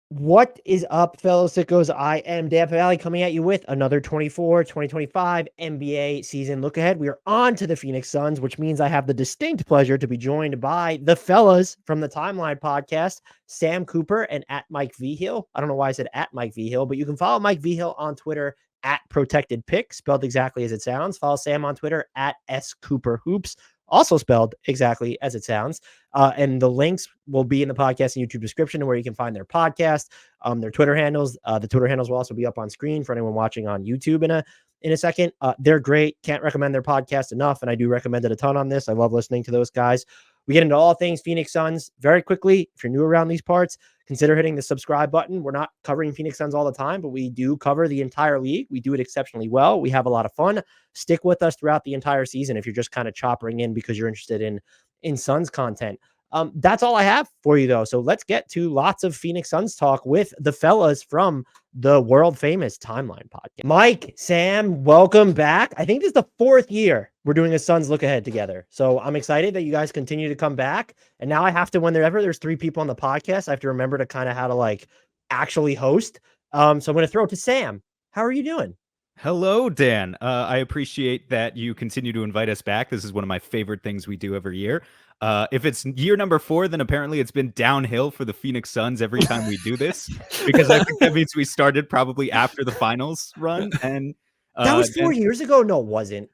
What is up, fellow sickos? I am Dan Valley coming at you with another 2025 NBA season look ahead. We are on to the Phoenix Suns, which means I have the distinct pleasure to be joined by the fellas from the Timeline podcast, Sam Cooper and at Mike V Hill. I don't know why I said at Mike V Hill, but you can follow Mike V Hill on Twitter at Protected Pick, spelled exactly as it sounds. Follow Sam on Twitter at S Cooper Hoops, also spelled exactly as it sounds. And the links will be in the podcast and YouTube description where you can find their podcast, their Twitter handles. The Twitter handles will also be up on screen for anyone watching on YouTube in a second. They're great. Can't recommend their podcast enough. And I do recommend it a ton on this. I love listening to those guys. We get into all things Phoenix Suns very quickly. If you're new around these parts, consider hitting the subscribe button. We're not covering Phoenix Suns all the time, but we do cover the entire league. We do it exceptionally well. We have a lot of fun. Stick with us throughout the entire season if you're just kind of choppering in because you're interested in Suns content. That's all I have for you, though. So let's get to lots of Phoenix Suns talk with the fellas from the world famous Timeline podcast. Mike, Sam, welcome back. I think this is the 4th year we're doing a Suns look ahead together. So I'm excited that you guys continue to come back. And now I have to, whenever there's 3 people on the podcast, I have to remember to kind of how to like actually host. So I'm going to throw it to Sam. How are you doing? Hello, Dan. I appreciate that you continue to invite us back. This is one of my favorite things we do every year. If it's year number 4, then apparently it's been downhill for the Phoenix Suns every time we do this, because I think that means we started probably after the finals run. And that was 4 years ago. No, it wasn't.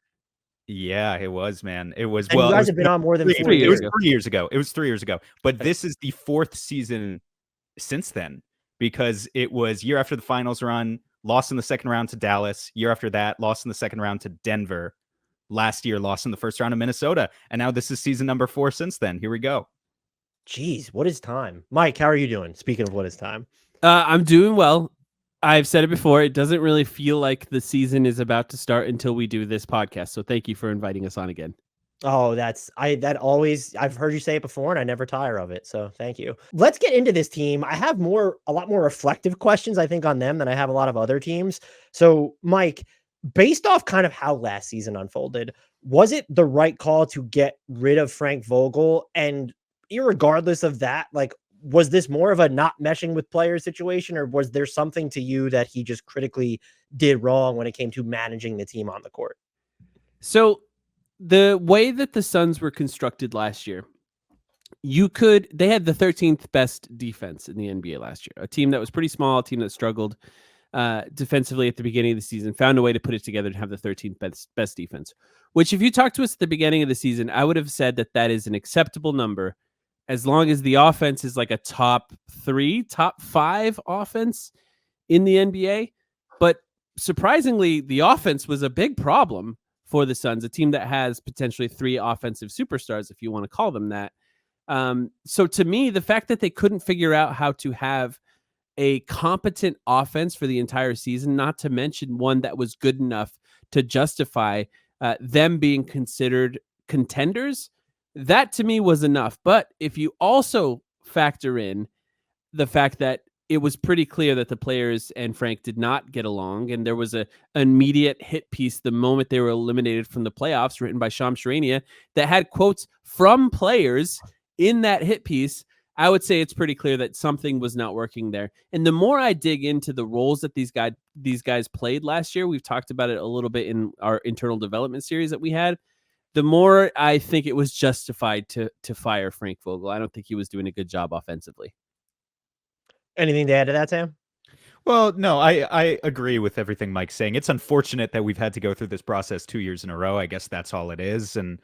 Yeah, it was, man. It was. And well, you guys have been on more than 4 years. It was 3 years ago. It was 3 years ago. But this is the 4th season since then, because it was year after the finals run. Lost in the second round to Dallas. Year after that, lost in the second round to Denver. Last year, lost in the first round of Minnesota. And now this is season number 4 since then. Here we go. Jeez, what is time? Mike, how are you doing? Speaking of what is time. I'm doing well. I've said it before. It doesn't really feel like the season is about to start until we do this podcast. So thank you for inviting us on again. Oh, I've heard you say it before and I never tire of it. So thank you. Let's get into this team. I have a lot more reflective questions, I think, on them than I have a lot of other teams. So Mike, based off kind of how last season unfolded, was it the right call to get rid of Frank Vogel? And irregardless of that, like, was this more of a not meshing with players situation, or was there something to you that he just critically did wrong when it came to managing the team on the court? So the way that the Suns were constructed last year, they had the 13th best defense in the NBA last year. A team that was pretty small, a team that struggled defensively at the beginning of the season, found a way to put it together to have the 13th best defense, which if you talked to us at the beginning of the season, I would have said that is an acceptable number as long as the offense is like a top 3, top 5 offense in the NBA. But surprisingly, the offense was a big problem for the Suns, a team that has potentially 3 offensive superstars, if you want to call them that. So to me, the fact that they couldn't figure out how to have a competent offense for the entire season, not to mention one that was good enough to justify them being considered contenders, that to me was enough. But if you also factor in the fact that it was pretty clear that the players and Frank did not get along, and there was an immediate hit piece the moment they were eliminated from the playoffs, written by Shams Charania, that had quotes from players in that hit piece, I would say it's pretty clear that something was not working there. And the more I dig into the roles that these guys played last year, we've talked about it a little bit in our internal development series that we had, the more I think it was justified to fire Frank Vogel. I don't think he was doing a good job offensively. Anything to add to that, Sam? Well, no, I agree with everything Mike's saying. It's unfortunate that we've had to go through this process 2 years in a row. I guess that's all it is. And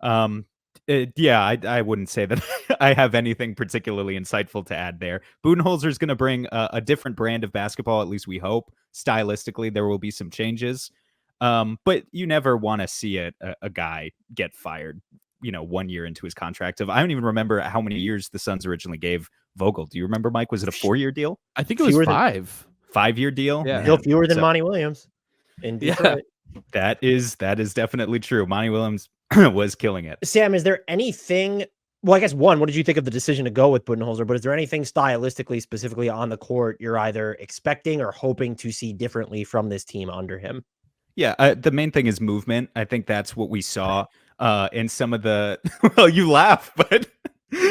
I wouldn't say that I have anything particularly insightful to add there. Budenholzer is going to bring a different brand of basketball, at least we hope. Stylistically, there will be some changes. But you never want to see a guy get fired, 1 year into his contract. I don't even remember how many years the Suns originally gave Vogel. Do you remember, Mike? Was it a 4-year deal? I think it was 5. 5-year deal? Yeah. Still fewer than Monty Williams in Detroit. Yeah. That is definitely true. Monty Williams was killing it. Sam, is there anything, well, I guess one, what did you think of the decision to go with Budenholzer? But is there anything stylistically, specifically on the court, you're either expecting or hoping to see differently from this team under him? Yeah, the main thing is movement. I think that's what we saw in some of the, well, you laugh, but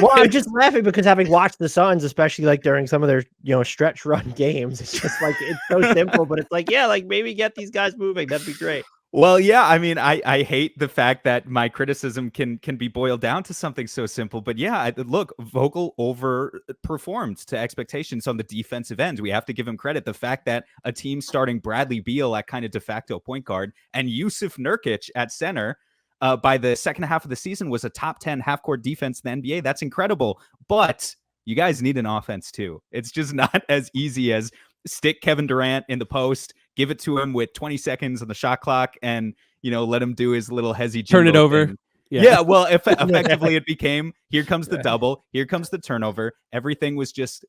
Well, I'm just laughing because having watched the Suns, especially like during some of their, stretch run games, it's just like it's so simple, but it's like, yeah, like maybe get these guys moving. That'd be great. Well, yeah, I mean, I hate the fact that my criticism can be boiled down to something so simple. But yeah, look, Vogel overperformed to expectations on the defensive end. We have to give him credit. The fact that a team starting Bradley Beal at kind of de facto point guard and Jusuf Nurkic at center by the second half of the season was a top 10 half-court defense in the NBA. That's incredible. But you guys need an offense too. It's just not as easy as stick Kevin Durant in the post, give it to him with 20 seconds on the shot clock, and let him do his little hezzy turn it over. Thing. Yeah, well, effectively it became, here comes the double, here comes the turnover. Everything was just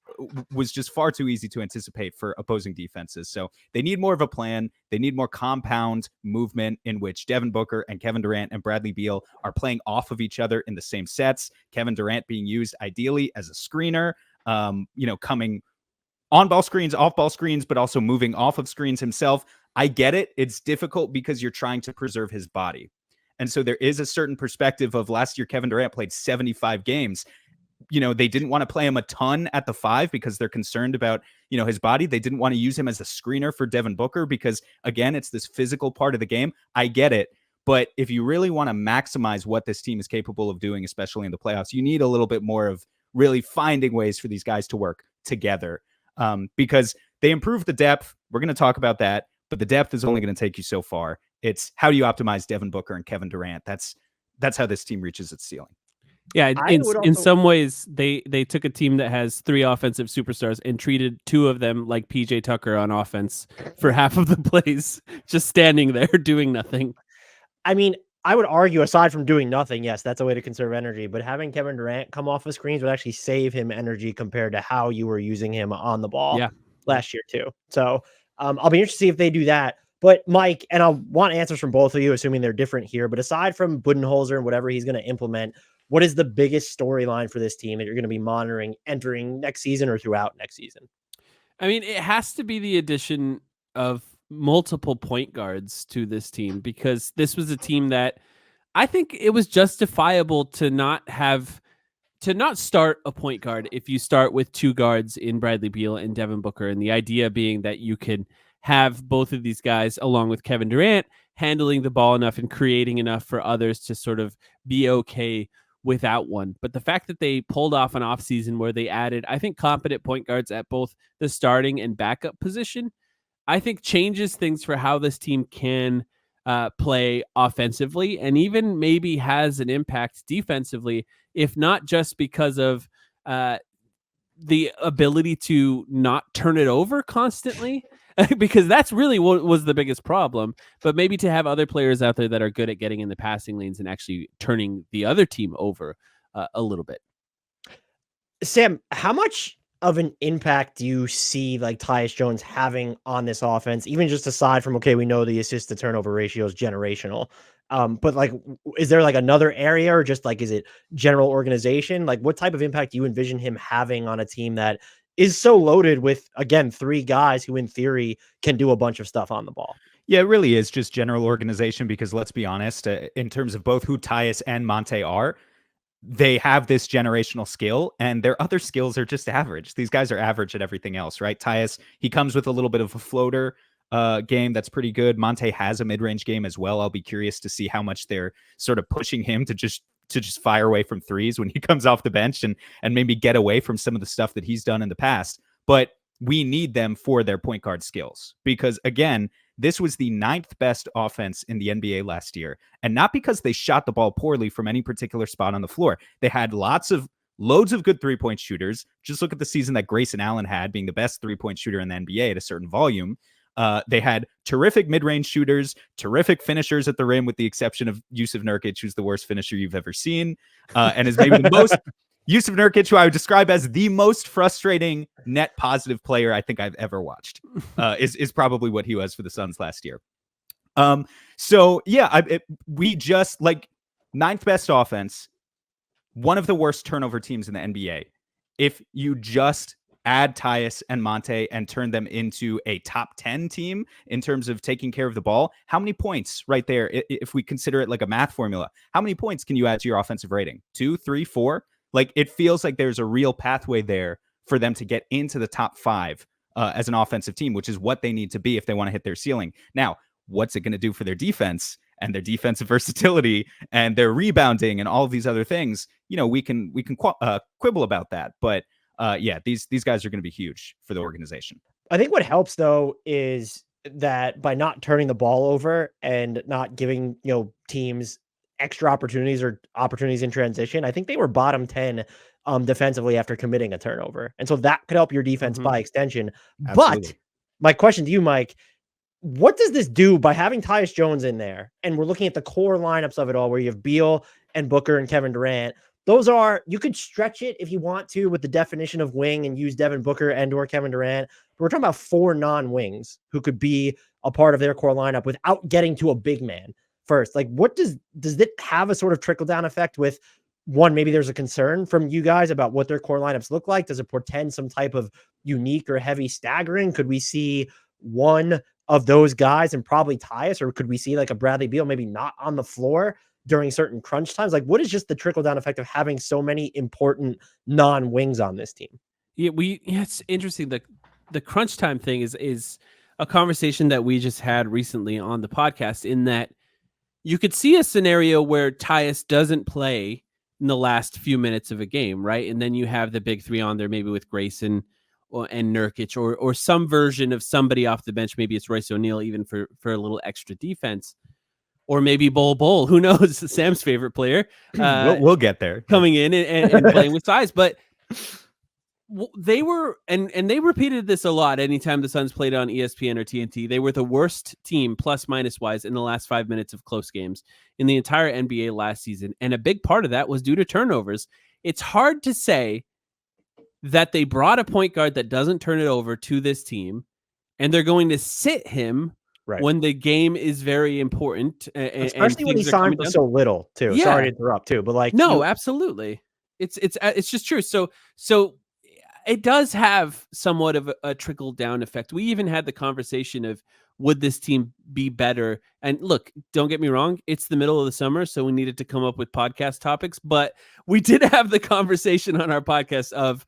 far too easy to anticipate for opposing defenses. So they need more of a plan. They need more compound movement in which Devin Booker and Kevin Durant and Bradley Beal are playing off of each other in the same sets. Kevin Durant being used ideally as a screener, coming on-ball screens, off-ball screens, but also moving off of screens himself. I get it. It's difficult because you're trying to preserve his body. And so there is a certain perspective of last year, Kevin Durant played 75 games. They didn't want to play him a ton at the 5 because they're concerned about, his body. They didn't want to use him as a screener for Devin Booker because, again, it's this physical part of the game. I get it. But if you really want to maximize what this team is capable of doing, especially in the playoffs, you need a little bit more of really finding ways for these guys to work together. Because they improved the depth. We're going to talk about that, but the depth is only going to take you so far. It's how do you optimize Devin Booker and Kevin Durant? That's how this team reaches its ceiling. Yeah, in some ways, they took a team that has 3 offensive superstars and treated 2 of them like PJ Tucker on offense for half of the plays, just standing there doing nothing. I mean, I would argue, aside from doing nothing, yes, that's a way to conserve energy. But having Kevin Durant come off of screens would actually save him energy compared to how you were using him on the ball last year too. So I'll be interested to see if they do that. But Mike, and I want answers from both of you, assuming they're different here. But aside from Budenholzer and whatever he's going to implement, what is the biggest storyline for this team that you're going to be monitoring entering next season or throughout next season? I mean, it has to be the addition of multiple point guards to this team, because this was a team that I think it was justifiable to not start a point guard if you start with 2 guards in Bradley Beal and Devin Booker. And the idea being that you could have both of these guys along with Kevin Durant handling the ball enough and creating enough for others to sort of be okay without one. But the fact that they pulled off an offseason where they added, I think, competent point guards at both the starting and backup position, I think changes things for how this team can play offensively, and even maybe has an impact defensively, if not just because of the ability to not turn it over constantly, because that's really what was the biggest problem. But maybe to have other players out there that are good at getting in the passing lanes and actually turning the other team over a little bit. Sam, how much of an impact do you see like Tyus Jones having on this offense, even just aside from, okay, we know the assist to turnover ratio is generational. But like, is there like another area, or just like, is it general organization? Like, what type of impact do you envision him having on a team that is so loaded with, again, 3 guys who in theory can do a bunch of stuff on the ball? Yeah, it really is just general organization, because let's be honest, in terms of both who Tyus and Monte are, they have this generational skill, and their other skills are just average. These guys are average at everything else, right? Tyus, he comes with a little bit of a floater game that's pretty good. Monte has a mid-range game as well. I'll be curious to see how much they're sort of pushing him to just fire away from threes when he comes off the bench, and maybe get away from some of the stuff that he's done in the past. But we need them for their point guard skills, because again, this was the 9th best offense in the NBA last year. And not because they shot the ball poorly from any particular spot on the floor. They had loads of good 3-point shooters. Just look at the season that Grayson Allen had, being the best 3-point shooter in the NBA at a certain volume. They had terrific mid-range shooters, terrific finishers at the rim, with the exception of Jusuf Nurkic, who's the worst finisher you've ever seen, and is maybe the most Jusuf Nurkic, who I would describe as the most frustrating net positive player I think I've ever watched, is probably what he was for the Suns last year. So yeah, we just like 9th best offense, one of the worst turnover teams in the NBA. If you just add Tyus and Monte and turn them into a top 10 team in terms of taking care of the ball, how many points right there, if we consider it like a math formula, how many points can you add to your offensive rating? 2, 3, 4? Like, it feels like there's a real pathway there for them to get into the top 5 as an offensive team, which is what they need to be if they want to hit their ceiling. Now, what's it going to do for their defense and their defensive versatility and their rebounding and all of these other things? We can quibble about that, but yeah, these guys are going to be huge for the organization. I think what helps though is that by not turning the ball over and not giving, teams extra opportunities or opportunities in transition, I think they were bottom 10 defensively after committing a turnover. And so that could help your defense by extension. Absolutely. But my question to you, Mike, what does this do by having Tyus Jones in there? And we're looking at the core lineups of it all, where you have Beal and Booker and Kevin Durant. You could stretch it if you want to with the definition of wing and use Devin Booker and or Kevin Durant. But we're talking about 4 non-wings who could be a part of their core lineup without getting to a big man first. Like, what does it have a sort of trickle down effect with? One, maybe there's a concern from you guys about what their core lineups look like. Does it portend some type of unique or heavy staggering? Could we see one of those guys and probably Tyus, or could we see like a Bradley Beal maybe not on the floor during certain crunch times? Like, what is just the trickle down effect of having so many important non-wings on this team? Yeah, it's interesting. The crunch time thing is a conversation that we just had recently on the podcast, in that you could see a scenario where Tyus doesn't play in the last few minutes of a game, right? And then you have the big 3 on there, maybe with Grayson and Nurkic, or some version of somebody off the bench. Maybe it's Royce O'Neal, even for a little extra defense, or maybe Bol Bol, who knows, Sam's favorite player. We'll get there, coming in and playing with size. But they were, and they repeated this a lot anytime the Suns played on ESPN or TNT. They were the worst team plus minus wise in the last 5 minutes of close games in the entire NBA last season, and a big part of that was due to turnovers. It's hard to say that they brought a point guard that doesn't turn it over to this team, and they're going to sit him when the game is very important. Especially when he signed for so little, too. Yeah. Sorry to interrupt, too, but absolutely. It's just true. So it does have somewhat of a trickle down effect. We even had the conversation of, would this team be better? And look, don't get me wrong, it's the middle of the summer, so we needed to come up with podcast topics, but we did have the conversation on our podcast of,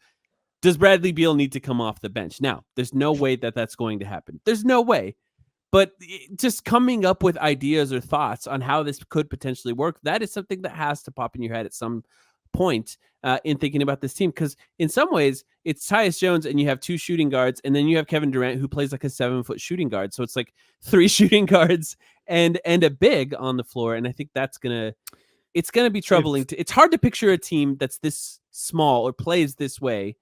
does Bradley Beal need to come off the bench? Now, there's no way that that's going to happen. There's no way. But just coming up with ideas or thoughts on how this could potentially work, that is something that has to pop in your head at some point in thinking about this team. Because in some ways, it's Tyus Jones and you have 2 shooting guards, and then you have Kevin Durant, who plays like a 7-foot shooting guard. So it's like 3 shooting guards and a big on the floor. And I think it's gonna be troubling. It's hard to picture a team that's this small or plays this way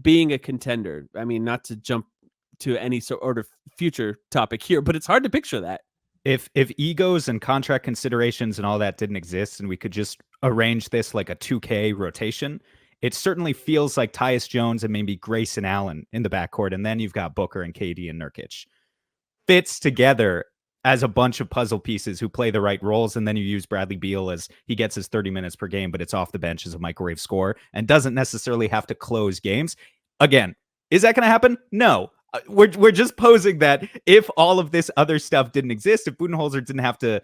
being a contender. I mean, not to jump to any sort of future topic here, but it's hard to picture that. If egos and contract considerations and all that didn't exist, and we could just arrange this like a 2K rotation, it certainly feels like Tyus Jones and maybe Grayson Allen in the backcourt, and then you've got Booker and KD and Nurkic, fits together as a bunch of puzzle pieces who play the right roles. And then you use Bradley Beal as he gets his 30 minutes per game, but it's off the bench as a microwave scorer and doesn't necessarily have to close games. Again, is that going to happen? No. We're just posing that if all of this other stuff didn't exist, if Budenholzer didn't have to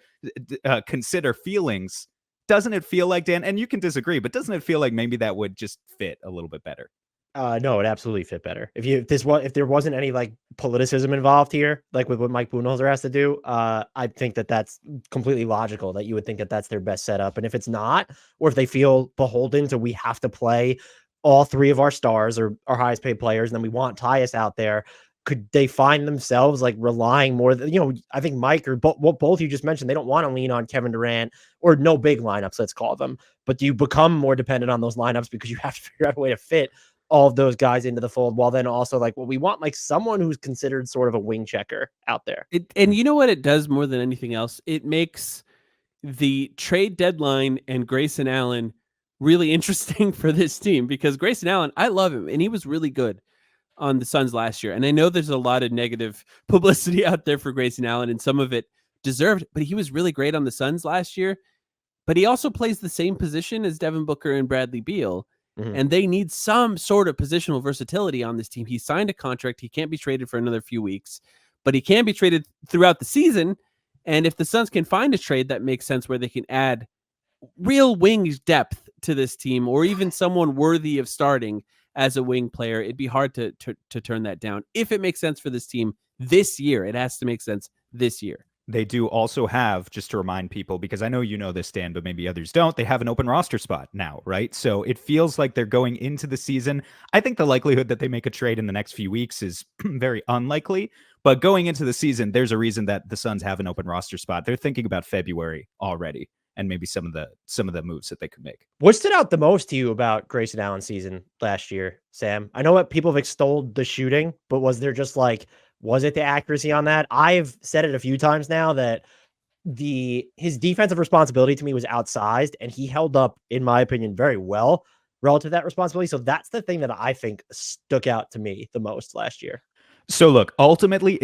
consider feelings, doesn't it feel like, Dan, and you can disagree, but doesn't it feel like maybe that would just fit a little bit better? No, it absolutely fit better. If there wasn't any like politicism involved here, like with what Mike Budenholzer has to do, I think that's completely logical that you would think that that's their best setup. And if it's not, or if they feel beholden to, we have to play all 3 of our stars or our highest paid players, and then we want Tyus out there, could they find themselves like relying more than, I think Mike or both you just mentioned, they don't want to lean on Kevin Durant or no big lineups, let's call them, but do you become more dependent on those lineups because you have to figure out a way to fit all of those guys into the fold, while then also like, well, we want like someone who's considered sort of a wing checker out there. And you know what it does more than anything else? It makes the trade deadline and Grayson Allen really interesting for this team, because Grayson Allen, I love him, and he was really good on the Suns last year. And I know there's a lot of negative publicity out there for Grayson Allen, and some of it deserved, but he was really great on the Suns last year. But he also plays the same position as Devin Booker and Bradley Beal. And they need some sort of positional versatility on this team. He signed a contract. He can't be traded for another few weeks, but he can be traded throughout the season. And if the Suns can find a trade that makes sense where they can add real wing depth to this team, or even someone worthy of starting as a wing player, it'd be hard to turn that down. If it makes sense for this team this year, it has to make sense this year. They do also have, just to remind people, because I know you know this, Dan, but maybe others don't, they have an open roster spot now, right? So it feels like they're going into the season. I think the likelihood that they make a trade in the next few weeks is very unlikely. But going into the season, there's a reason that the Suns have an open roster spot. They're thinking about February already, and maybe some of the moves that they could make. What stood out the most to you about Grayson Allen's season last year, Sam? I know what people have extolled the shooting, but was there just was it the accuracy on that? I've said it a few times now that his defensive responsibility to me was outsized, and he held up, in my opinion, very well relative to that responsibility. So that's the thing that I think stuck out to me the most last year. So look, ultimately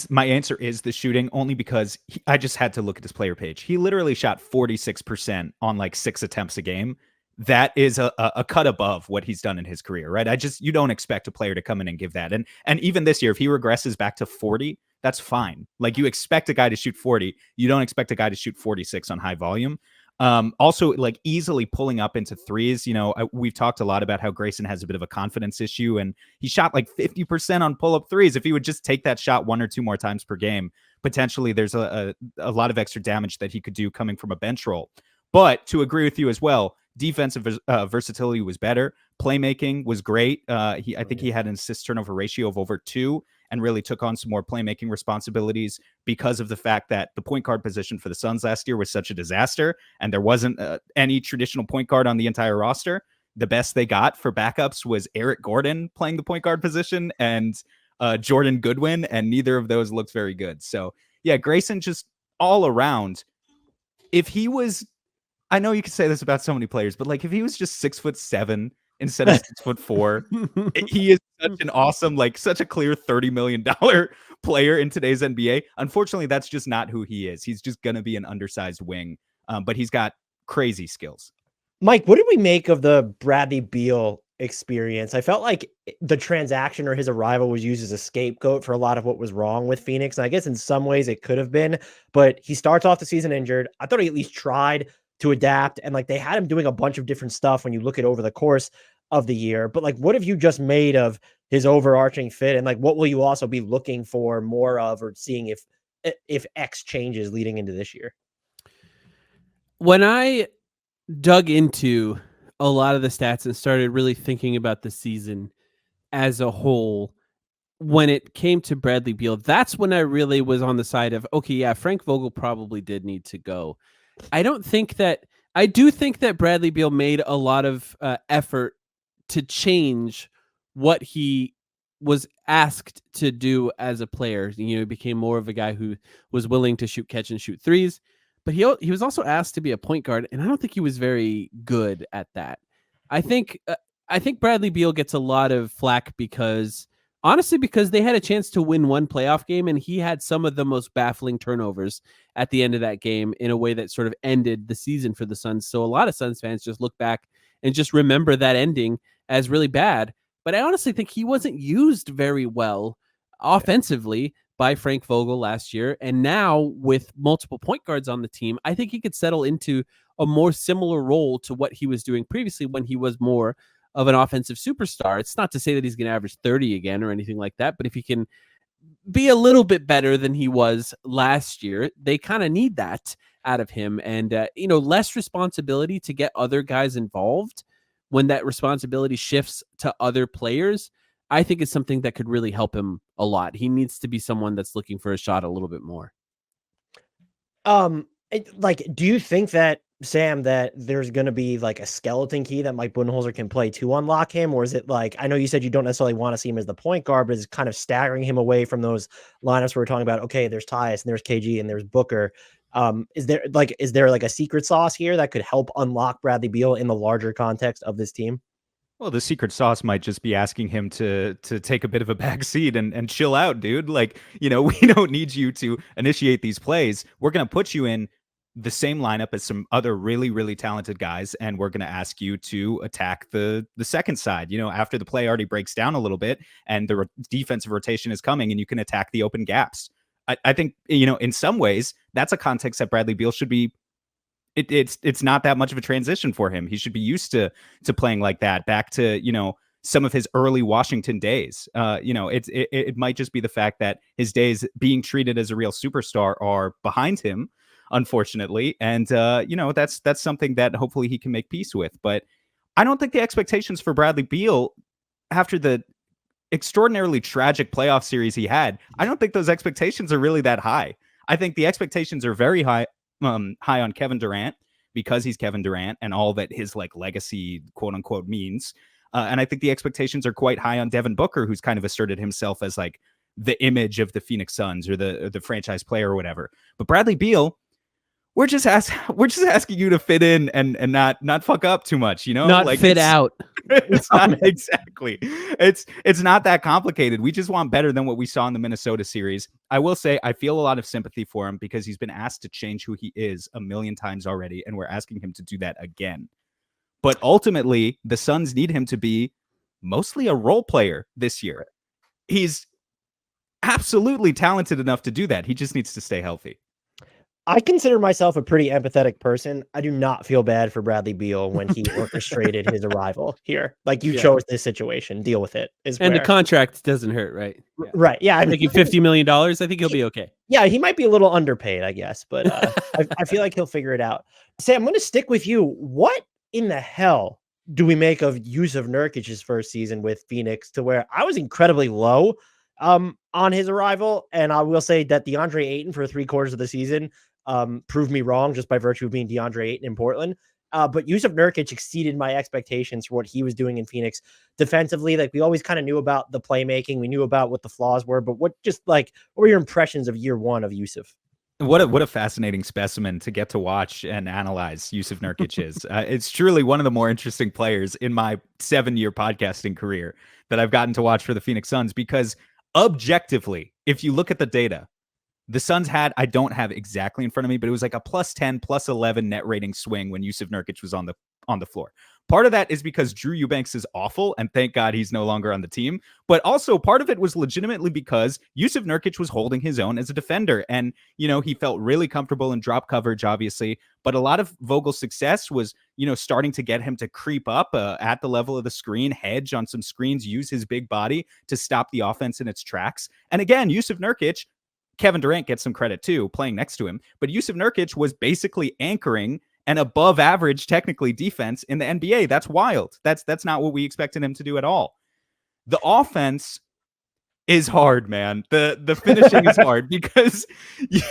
my answer is the shooting, only because I just had to look at his player page. He literally shot 46% on like 6 attempts a game. That is a cut above what he's done in his career, right? You don't expect a player to come in and give that. And even this year, if he regresses back to 40, that's fine. Like, you expect a guy to shoot 40. You don't expect a guy to shoot 46 on high volume. Also, like, easily pulling up into threes. We've talked a lot about how Grayson has a bit of a confidence issue, and he shot like 50% on pull-up threes. If he would just take that shot 1 or 2 more times per game, potentially there's a lot of extra damage that he could do coming from a bench roll. But to agree with you as well, defensive versatility was better. Playmaking was great. I think he had an assist turnover ratio of over 2, and really took on some more playmaking responsibilities because of the fact that the point guard position for the Suns last year was such a disaster, and there wasn't any traditional point guard on the entire roster. The best they got for backups was Eric Gordon playing the point guard position and Jordan Goodwin, and neither of those looked very good. So yeah, Grayson just all around, if he was, I know you could say this about so many players, but like, if he was just 6'7" instead of 6'4", he is such an awesome, like, such a clear $30 million player in today's NBA. Unfortunately, that's just not who he is. He's just going to be an undersized wing, but he's got crazy skills. Mike, what did we make of the Bradley Beal experience? I felt like the transaction or his arrival was used as a scapegoat for a lot of what was wrong with Phoenix. And I guess in some ways it could have been, but he starts off the season injured. I thought he at least tried to adapt, and like, they had him doing a bunch of different stuff when you look at over the course of the year. But like, what have you just made of his overarching fit, and like, what will you also be looking for more of, or seeing if X changes leading into this year? When I dug into a lot of the stats and started really thinking about the season as a whole, when it came to Bradley Beal, that's when I really was on the side of, okay, yeah, Frank Vogel probably did need to go. I do think that Bradley Beal made a lot of effort to change what he was asked to do as a player. He became more of a guy who was willing to shoot, catch, and shoot threes. But he was also asked to be a point guard, and I don't think he was very good at that. I think Bradley Beal gets a lot of flack because they had a chance to win one playoff game, and he had some of the most baffling turnovers at the end of that game in a way that sort of ended the season for the Suns. So a lot of Suns fans just look back and just remember that ending as really bad. But I honestly think he wasn't used very well offensively by Frank Vogel last year. And now with multiple point guards on the team, I think he could settle into a more similar role to what he was doing previously when he was more of an offensive superstar. It's not to say that he's going to average 30 again or anything like that, but if he can be a little bit better than he was last year, they kind of need that out of him. And, less responsibility to get other guys involved when that responsibility shifts to other players, I think is something that could really help him a lot. He needs to be someone that's looking for a shot a little bit more. Do you think that, Sam, that there's going to be like a skeleton key that Mike Budenholzer can play to unlock him? Or is it like, I know you said you don't necessarily want to see him as the point guard, but it's kind of staggering him away from those lineups where we're talking about, okay, there's Tyus and there's KG and there's Booker. Is there like a secret sauce here that could help unlock Bradley Beal in the larger context of this team? Well, the secret sauce might just be asking him to take a bit of a back seat and chill out, dude. Like, we don't need you to initiate these plays. We're going to put you in the same lineup as some other really, really talented guys, and we're going to ask you to attack the second side, after the play already breaks down a little bit and the defensive rotation is coming, and you can attack the open gaps. I think, in some ways, that's a context that Bradley Beal should be it's not that much of a transition for him. He should be used to playing like that, back to, some of his early Washington days. It might just be the fact that his days being treated as a real superstar are behind him, unfortunately. And, that's something that hopefully he can make peace with. But I don't think the expectations for Bradley Beal after the extraordinarily tragic playoff series he had, I don't think those expectations are really that high. I think the expectations are very high on Kevin Durant because he's Kevin Durant and all that his legacy, quote unquote, means. And I think the expectations are quite high on Devin Booker, who's kind of asserted himself as the image of the Phoenix Suns or the franchise player or whatever. But Bradley Beal, we're just asking you to fit in and not fuck up too much, not fit out. It's not exactly. It's not that complicated. We just want better than what we saw in the Minnesota series. I will say I feel a lot of sympathy for him because he's been asked to change who he is a million times already, and we're asking him to do that again. But ultimately, the Suns need him to be mostly a role player this year. He's absolutely talented enough to do that. He just needs to stay healthy. I consider myself a pretty empathetic person. I do not feel bad for Bradley Beal when he orchestrated his arrival here. You chose this situation, deal with it. The contract doesn't hurt, right? Yeah. Right. Yeah. I'm making $50 million. I think he'll be okay. Yeah, he might be a little underpaid, I guess, but I feel like he'll figure it out. Sam, I'm going to stick with you. What in the hell do we make of Jusuf Nurkic's first season with Phoenix, to where I was incredibly low on his arrival? And I will say that DeAndre Ayton for 3/4 of the season proved me wrong just by virtue of being DeAndre Ayton in Portland. But Jusuf Nurkic exceeded my expectations for what he was doing in Phoenix defensively. We always kind of knew about the playmaking. We knew about what the flaws were, but what were your impressions of year one of Jusuf? What a fascinating specimen to get to watch and analyze Jusuf Nurkic is. It's truly one of the more interesting players in my 7-year podcasting career that I've gotten to watch for the Phoenix Suns, because objectively, if you look at the data, the Suns had, I don't have exactly in front of me, but it was a +10, +11 net rating swing when Jusuf Nurkic was on the floor. Part of that is because Drew Eubanks is awful, and thank God he's no longer on the team. But also part of it was legitimately because Jusuf Nurkic was holding his own as a defender. And, he felt really comfortable in drop coverage, obviously. But a lot of Vogel's success was, starting to get him to creep up at the level of the screen, hedge on some screens, use his big body to stop the offense in its tracks. And again, Jusuf Nurkic, Kevin Durant gets some credit too, playing next to him. But Jusuf Nurkic was basically anchoring an above average, technically, defense in the NBA. That's wild. That's not what we expected him to do at all. The offense is hard, man. The finishing is hard because you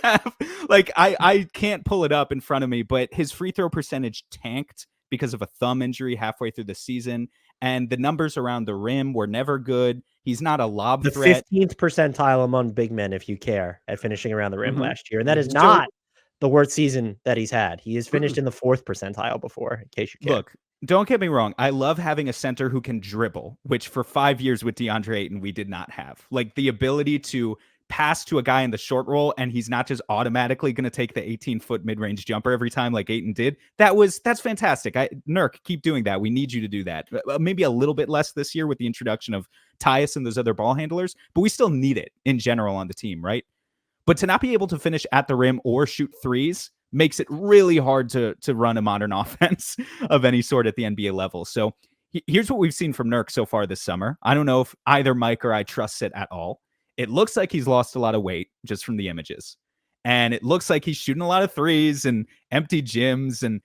have I can't pull it up in front of me, but his free throw percentage tanked because of a thumb injury halfway through the season. And the numbers around the rim were never good. He's not a lob threat. 15th percentile among big men, if you care, at finishing around the rim last year. And that is not the worst season that he's had. He has finished in the 4th percentile before, in case you care. Look, don't get me wrong. I love having a center who can dribble, which for 5 years with DeAndre Ayton, we did not have. The ability to pass to a guy in the short roll, and he's not just automatically going to take the 18-foot mid-range jumper every time like Ayton did. That's fantastic. Nurk, keep doing that. We need you to do that. Maybe a little bit less this year with the introduction of Tyus and those other ball handlers, but we still need it in general on the team, right? But to not be able to finish at the rim or shoot threes makes it really hard to run a modern offense of any sort at the NBA level. So here's what we've seen from Nurk so far this summer. I don't know if either Mike or I trust it at all. It looks like he's lost a lot of weight just from the images. And it looks like he's shooting a lot of threes and empty gyms and,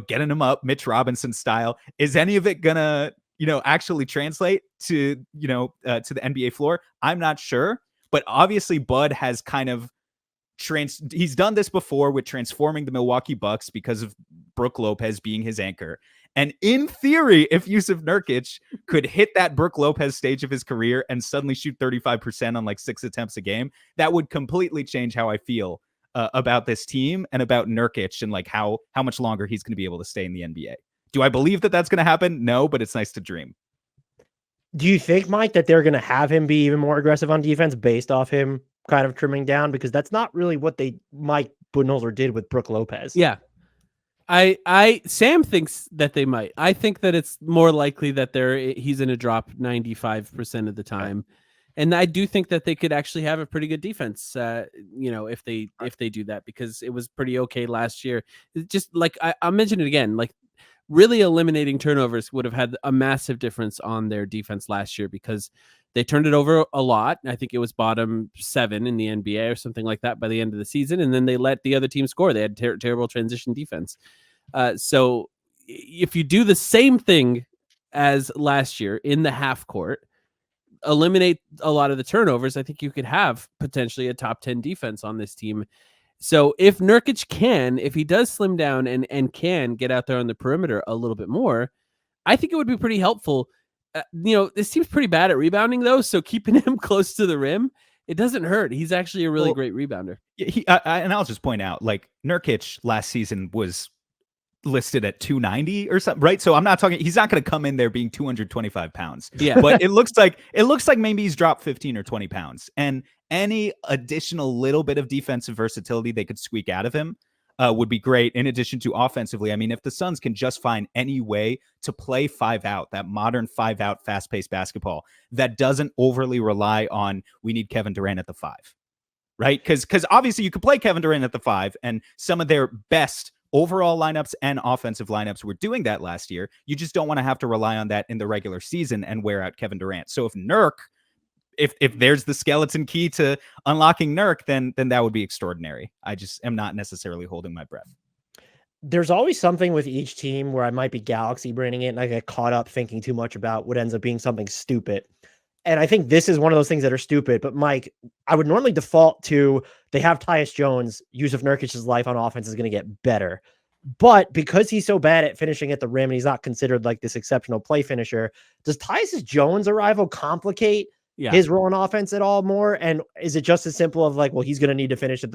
getting them up Mitch Robinson style. Is any of it gonna, actually translate to the NBA floor? I'm not sure. But obviously Bud has kind of he's done this before with transforming the Milwaukee Bucks because of Brook Lopez being his anchor. And in theory, if Jusuf Nurkic could hit that Brook Lopez stage of his career and suddenly shoot 35% on 6 attempts a game, that would completely change how I feel about this team and about Nurkic and how much longer he's going to be able to stay in the NBA. Do I believe that that's going to happen? No, but it's nice to dream. Do you think, Mike, that they're going to have him be even more aggressive on defense based off him kind of trimming down? Because that's not really what Mike Budenholzer did with Brook Lopez. Yeah. Sam thinks that they might. I think that it's more likely that he's going to drop 95% of the time. And I do think that they could actually have a pretty good defense, if they do that, because it was pretty okay last year. It's just like I'll mention it again, like really eliminating turnovers would have had a massive difference on their defense last year because they turned it over a lot. I think it was bottom 7 in the NBA or something like that by the end of the season. And then they let the other team score. They had terrible transition defense. So if you do the same thing as last year in the half court, eliminate a lot of the turnovers, I think you could have potentially a top 10 defense on this team. So if Nurkic if he does slim down and can get out there on the perimeter a little bit more, I think it would be pretty helpful. This team's pretty bad at rebounding though, so keeping him close to the rim, it doesn't hurt. He's actually a really great rebounder. And I'll just point out, like Nurkic last season was listed at 290 or something, right? So I'm not talking, he's not going to come in there being 225 pounds. Yeah. But it looks like maybe he's dropped 15 or 20 pounds. And any additional little bit of defensive versatility they could squeak out of him would be great. In addition to offensively, I mean, if the Suns can just find any way to play 5 out, that modern 5 out, fast paced basketball that doesn't overly rely on, we need Kevin Durant at the 5, right? Because obviously you could play Kevin Durant at the 5, and some of their best overall lineups and offensive lineups were doing that last year. You just don't want to have to rely on that in the regular season and wear out Kevin Durant. So if there's the skeleton key to unlocking Nurk, then that would be extraordinary. I just am not necessarily holding my breath. There's always something with each team where I might be galaxy braining it and I get caught up thinking too much about what ends up being something stupid. And I think this is one of those things that are stupid. But Mike, I would normally default to they have Tyus Jones. Jusuf Nurkic's life on offense is going to get better. But because he's so bad at finishing at the rim and he's not considered like this exceptional play finisher, does Tyus Jones' arrival complicate his role in offense at all more? And is it just as simple of like, well, he's going to need to finish at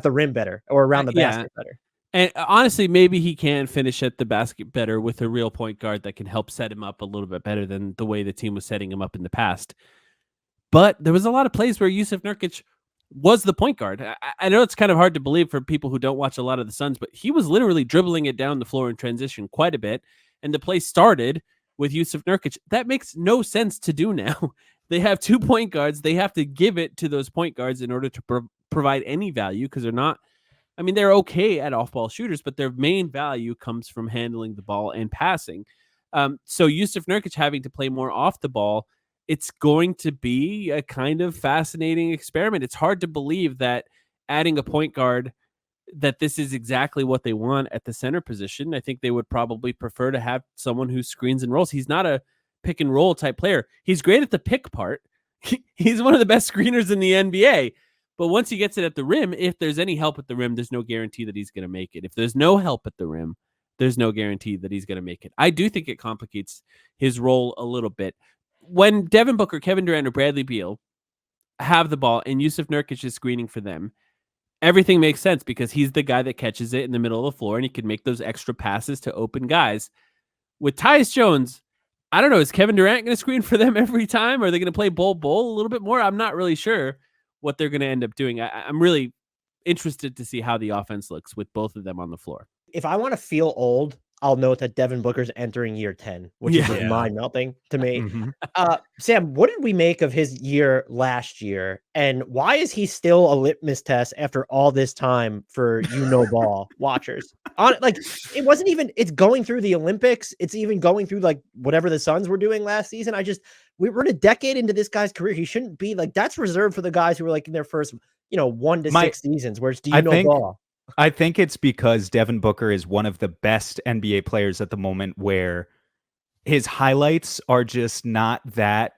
the rim better or around the basket better? And honestly, maybe he can finish at the basket better with a real point guard that can help set him up a little bit better than the way the team was setting him up in the past. But there was a lot of plays where Jusuf Nurkic was the point guard. I know it's kind of hard to believe for people who don't watch a lot of the Suns, but he was literally dribbling it down the floor in transition quite a bit. And the play started with Jusuf Nurkic. That makes no sense to do now. They have 2 point guards. They have to give it to those point guards in order to provide any value because they're okay at off-ball shooters, but their main value comes from handling the ball and passing. So Jusuf Nurkic having to play more off the ball, it's going to be a kind of fascinating experiment. It's hard to believe that adding a point guard, that this is exactly what they want at the center position. I think they would probably prefer to have someone who screens and rolls. He's not a pick and roll type player. He's great at the pick part. He's one of the best screeners in the NBA. But once he gets it at the rim, if there's any help at the rim, there's no guarantee that he's going to make it. If there's no help at the rim, there's no guarantee that he's going to make it. I do think it complicates his role a little bit. When Devin Booker, Kevin Durant, or Bradley Beal have the ball and Jusuf Nurkic is screening for them, everything makes sense because he's the guy that catches it in the middle of the floor and he can make those extra passes to open guys. With Tyus Jones, I don't know, is Kevin Durant going to screen for them every time? Are they going to play Bol Bol a little bit more? I'm not really sure what they're going to end up doing. I'm really interested to see how the offense looks with both of them on the floor. If I want to feel old, I'll note that Devin Booker's entering year 10, which is mind-melting to me. Mm-hmm. Sam, what did we make of his year last year? And why is he still a litmus test after all this time for ball watchers? It wasn't even, it's going through the Olympics. It's even going through like whatever the Suns were doing last season. We're a decade into this guy's career. He shouldn't be like, that's reserved for the guys who were like in their first, 1 to 6 seasons where it's ball. I think it's because Devin Booker is one of the best NBA players at the moment where his highlights are just not that.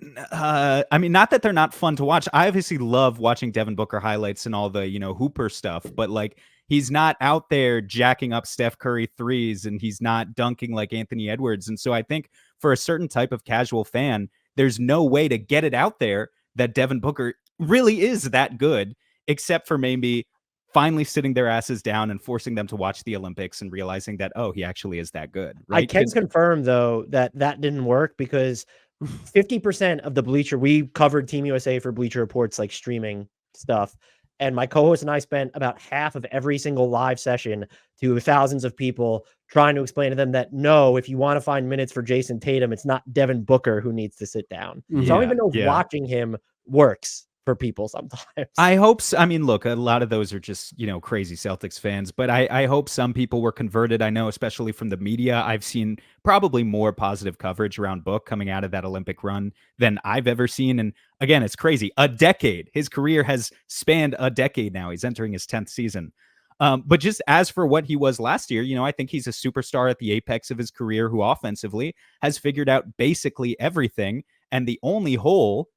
Not that they're not fun to watch. I obviously love watching Devin Booker highlights and all the, Hooper stuff, but like he's not out there jacking up Steph Curry threes and he's not dunking like Anthony Edwards. And so I think for a certain type of casual fan, there's no way to get it out there that Devin Booker really is that good, except for maybe finally sitting their asses down and forcing them to watch the Olympics and realizing that, oh, he actually is that good. Right? I can confirm, though, that didn't work because 50% of the we covered Team USA for Bleacher Report's like streaming stuff. And my co-host and I spent about half of every single live session to thousands of people trying to explain to them that no, if you want to find minutes for Jason Tatum, it's not Devin Booker who needs to sit down. So I don't even know if watching him works for people sometimes. I hope so. I mean, look, a lot of those are just, crazy Celtics fans, but I hope some people were converted. I know, especially from the media, I've seen probably more positive coverage around Book coming out of that Olympic run than I've ever seen. And again, it's crazy. A decade. His career has spanned a decade now. He's entering his 10th season. But just as for what he was last year, I think he's a superstar at the apex of his career who offensively has figured out basically everything. And the only hole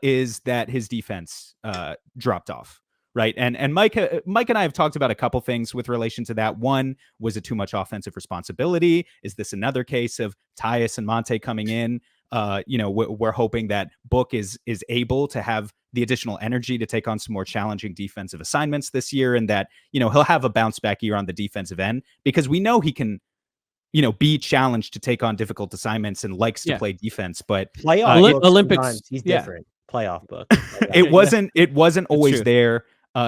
is that his defense dropped off, right? And Mike and I have talked about a couple things with relation to that. One, was it too much offensive responsibility? Is this another case of Tyus and Monte coming in? We're hoping that Book is able to have the additional energy to take on some more challenging defensive assignments this year, and that he'll have a bounce back year on the defensive end, because we know he can be challenged to take on difficult assignments and likes to play defense. But playoff Olympics, he's different. Playoff Book. It wasn't always there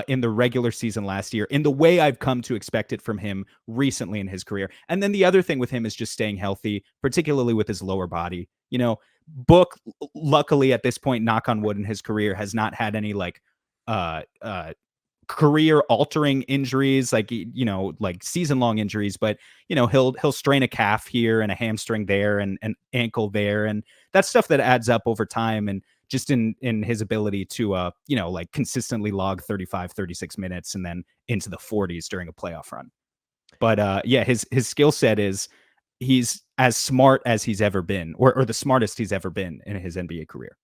in the regular season last year in the way I've come to expect it from him recently in his career. And then the other thing with him is just staying healthy, particularly with his lower body. Book, luckily at this point, knock on wood, in his career has not had any career altering injuries, like season long injuries, but he'll strain a calf here and a hamstring there and an ankle there, and that's stuff that adds up over time. And just in his ability to consistently log 35-36 minutes and then into the 40s during a playoff run. But his skill set is, he's as smart as he's ever been, or the smartest he's ever been in his NBA career.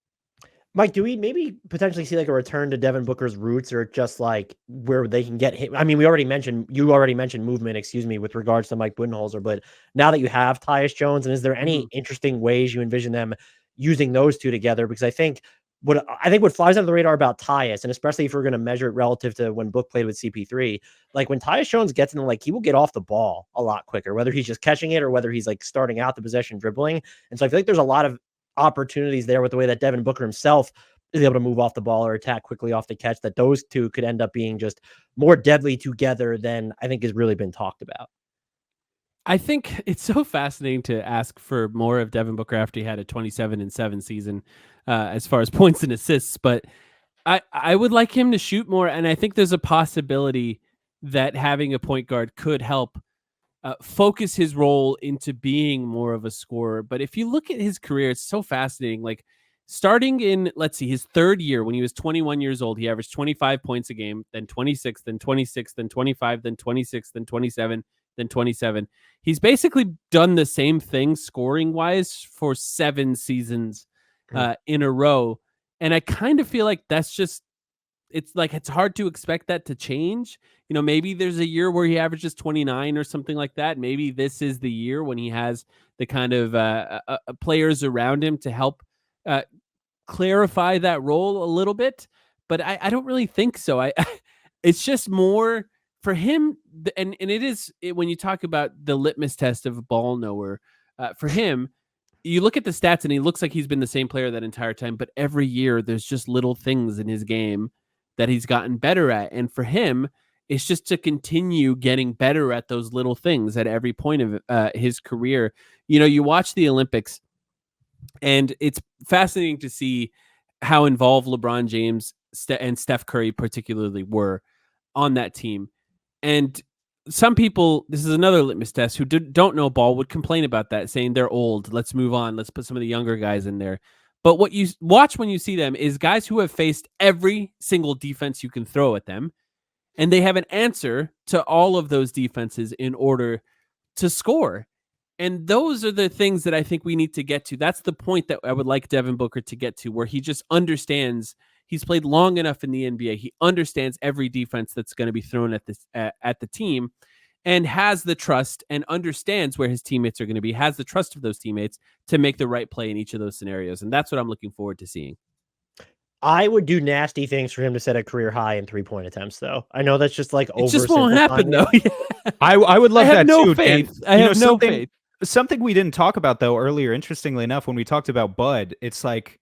Mike, do we maybe potentially see like a return to Devin Booker's roots, or just like where they can get him? I mean, you already mentioned movement, with regards to Mike Budenholzer, but now that you have Tyus Jones, and is there any interesting ways you envision them using those two together? Because I think what flies under the radar about Tyus, and especially if we're going to measure it relative to when Book played with CP3, like when Tyus Jones gets in, he will get off the ball a lot quicker, whether he's just catching it or whether he's like starting out the possession dribbling. And so I feel like there's a lot of opportunities there with the way that Devin Booker himself is able to move off the ball or attack quickly off the catch, that those two could end up being just more deadly together than I think has really been talked about. I think it's so fascinating to ask for more of Devin Booker after he had a 27-7 season as far as points and assists, but I would like him to shoot more, and I think there's a possibility that having a point guard could help focus his role into being more of a scorer. But if you look at his career, it's so fascinating. Like starting in, his third year when he was 21 years old, he averaged 25 points a game, then 26, then 26, then 25, then 26, then 27, then 27. He's basically done the same thing scoring wise for 7 seasons in a row. And I kind of feel like that's just, it's hard to expect that to change. Maybe there's a year where he averages 29 or something like that. Maybe this is the year when he has the kind of players around him to help clarify that role a little bit. But I don't really think so. It's just more for him. And it is, when you talk about the litmus test of a ball knower, for him, you look at the stats and he looks like he's been the same player that entire time. But every year there's just little things in his game that he's gotten better at. And for him, it's just to continue getting better at those little things at every point of his career. You watch the Olympics, and it's fascinating to see how involved LeBron James and Steph Curry particularly were on that team. And some people, this is another litmus test, who don't know ball would complain about that, saying they're old. Let's move on. Let's put some of the younger guys in there. But what you watch when you see them is guys who have faced every single defense you can throw at them, and they have an answer to all of those defenses in order to score. And those are the things that I think we need to get to. That's the point that I would like Devin Booker to get to, where he just understands. He's played long enough in the NBA. He understands every defense that's going to be thrown at the team, and has the trust and understands where his teammates are going to be, has the trust of those teammates to make the right play in each of those scenarios. And that's what I'm looking forward to seeing. I would do nasty things for him to set a career high in 3-point attempts, though. I know that's just like it just won't happen, though. I would love that no too. Faith. And, I have no faith. Something we didn't talk about though earlier, interestingly enough, when we talked about Bud, it's like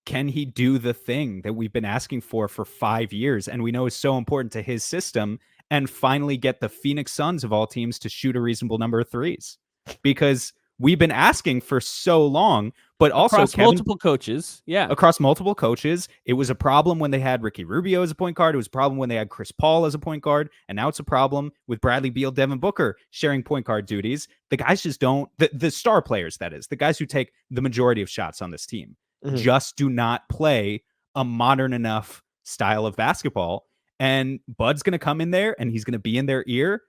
can he do the thing that we've been asking for 5 years and we know is so important to his system, and finally get the Phoenix Suns of all teams to shoot a reasonable number of threes? Because we've been asking for so long, but also across multiple coaches. Yeah. Across multiple coaches. It was a problem when they had Ricky Rubio as a point guard. It was a problem when they had Chris Paul as a point guard. And now it's a problem with Bradley Beal, Devin Booker sharing point guard duties. The guys just don't, the star players, that is, the guys who take the majority of shots on this team, just do not play a modern enough style of basketball. And Bud's going to come in there and he's going to be in their ear.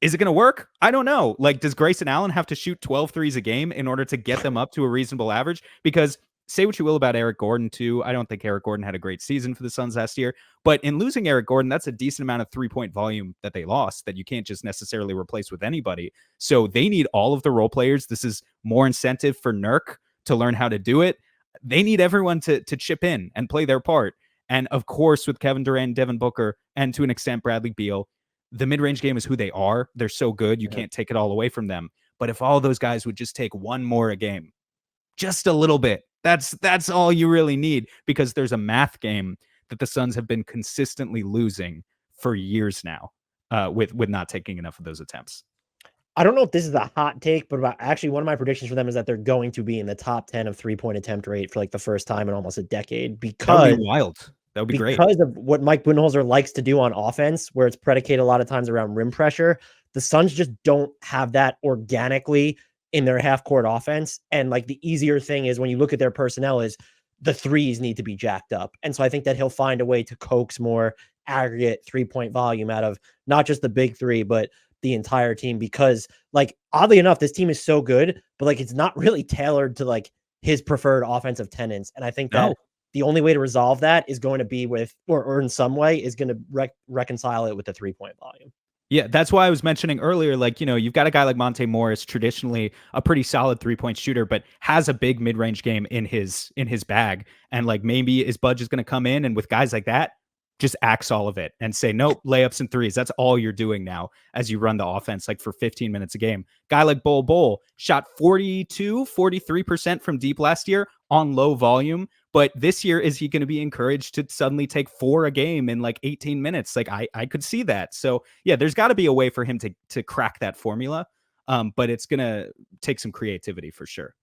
Is it going to work? I don't know. Like, does Grayson Allen have to shoot 12 threes a game in order to get them up to a reasonable average? Because say what you will about Eric Gordon, too. I don't think Eric Gordon had a great season for the Suns last year. But in losing Eric Gordon, that's a decent amount of three-point volume that they lost that you can't just necessarily replace with anybody. So they need all of the role players. This is more incentive for Nurk to learn how to do it. They need everyone to chip in and play their part. And, of course, with Kevin Durant, Devin Booker, and to an extent Bradley Beal, the mid-range game is who they are. They're so good. You can't take it all away from them. But if all those guys would just take one more a game, just a little bit, that's all you really need, because there's a math game that the Suns have been consistently losing for years now with not taking enough of those attempts. I don't know if this is a hot take, but actually one of my predictions for them is that they're going to be in the top 10 of 3-point attempt rate for like the first time in almost a decade, because that would be wild. That would be great. Because of what Mike Budenholzer likes to do on offense, where it's predicated a lot of times around rim pressure. The Suns just don't have that organically in their half-court offense. And like the easier thing is when you look at their personnel is the threes need to be jacked up. And so I think that he'll find a way to coax more aggregate 3-point volume out of not just the big three, but the entire team. Because like, oddly enough, this team is so good, but like, it's not really tailored to like his preferred offensive tenants. And I think that the only way to resolve that is going to be with, or in some way, is going to reconcile it with the 3-point volume. Yeah, that's why I was mentioning earlier, like, you know, you've got a guy like Monte Morris, traditionally a pretty solid 3-point shooter, but has a big mid-range game in his bag. And like, maybe his Budge is going to come in and with guys like that, just axe all of it and say, nope, layups and threes. That's all you're doing now as you run the offense, like for 15 minutes a game. Guy like Bol Bol shot 43% from deep last year on low volume. But this year, is he going to be encouraged to suddenly take 4 a game in like 18 minutes? Like I could see that. So yeah, there's got to be a way for him to crack that formula. But it's going to take some creativity for sure.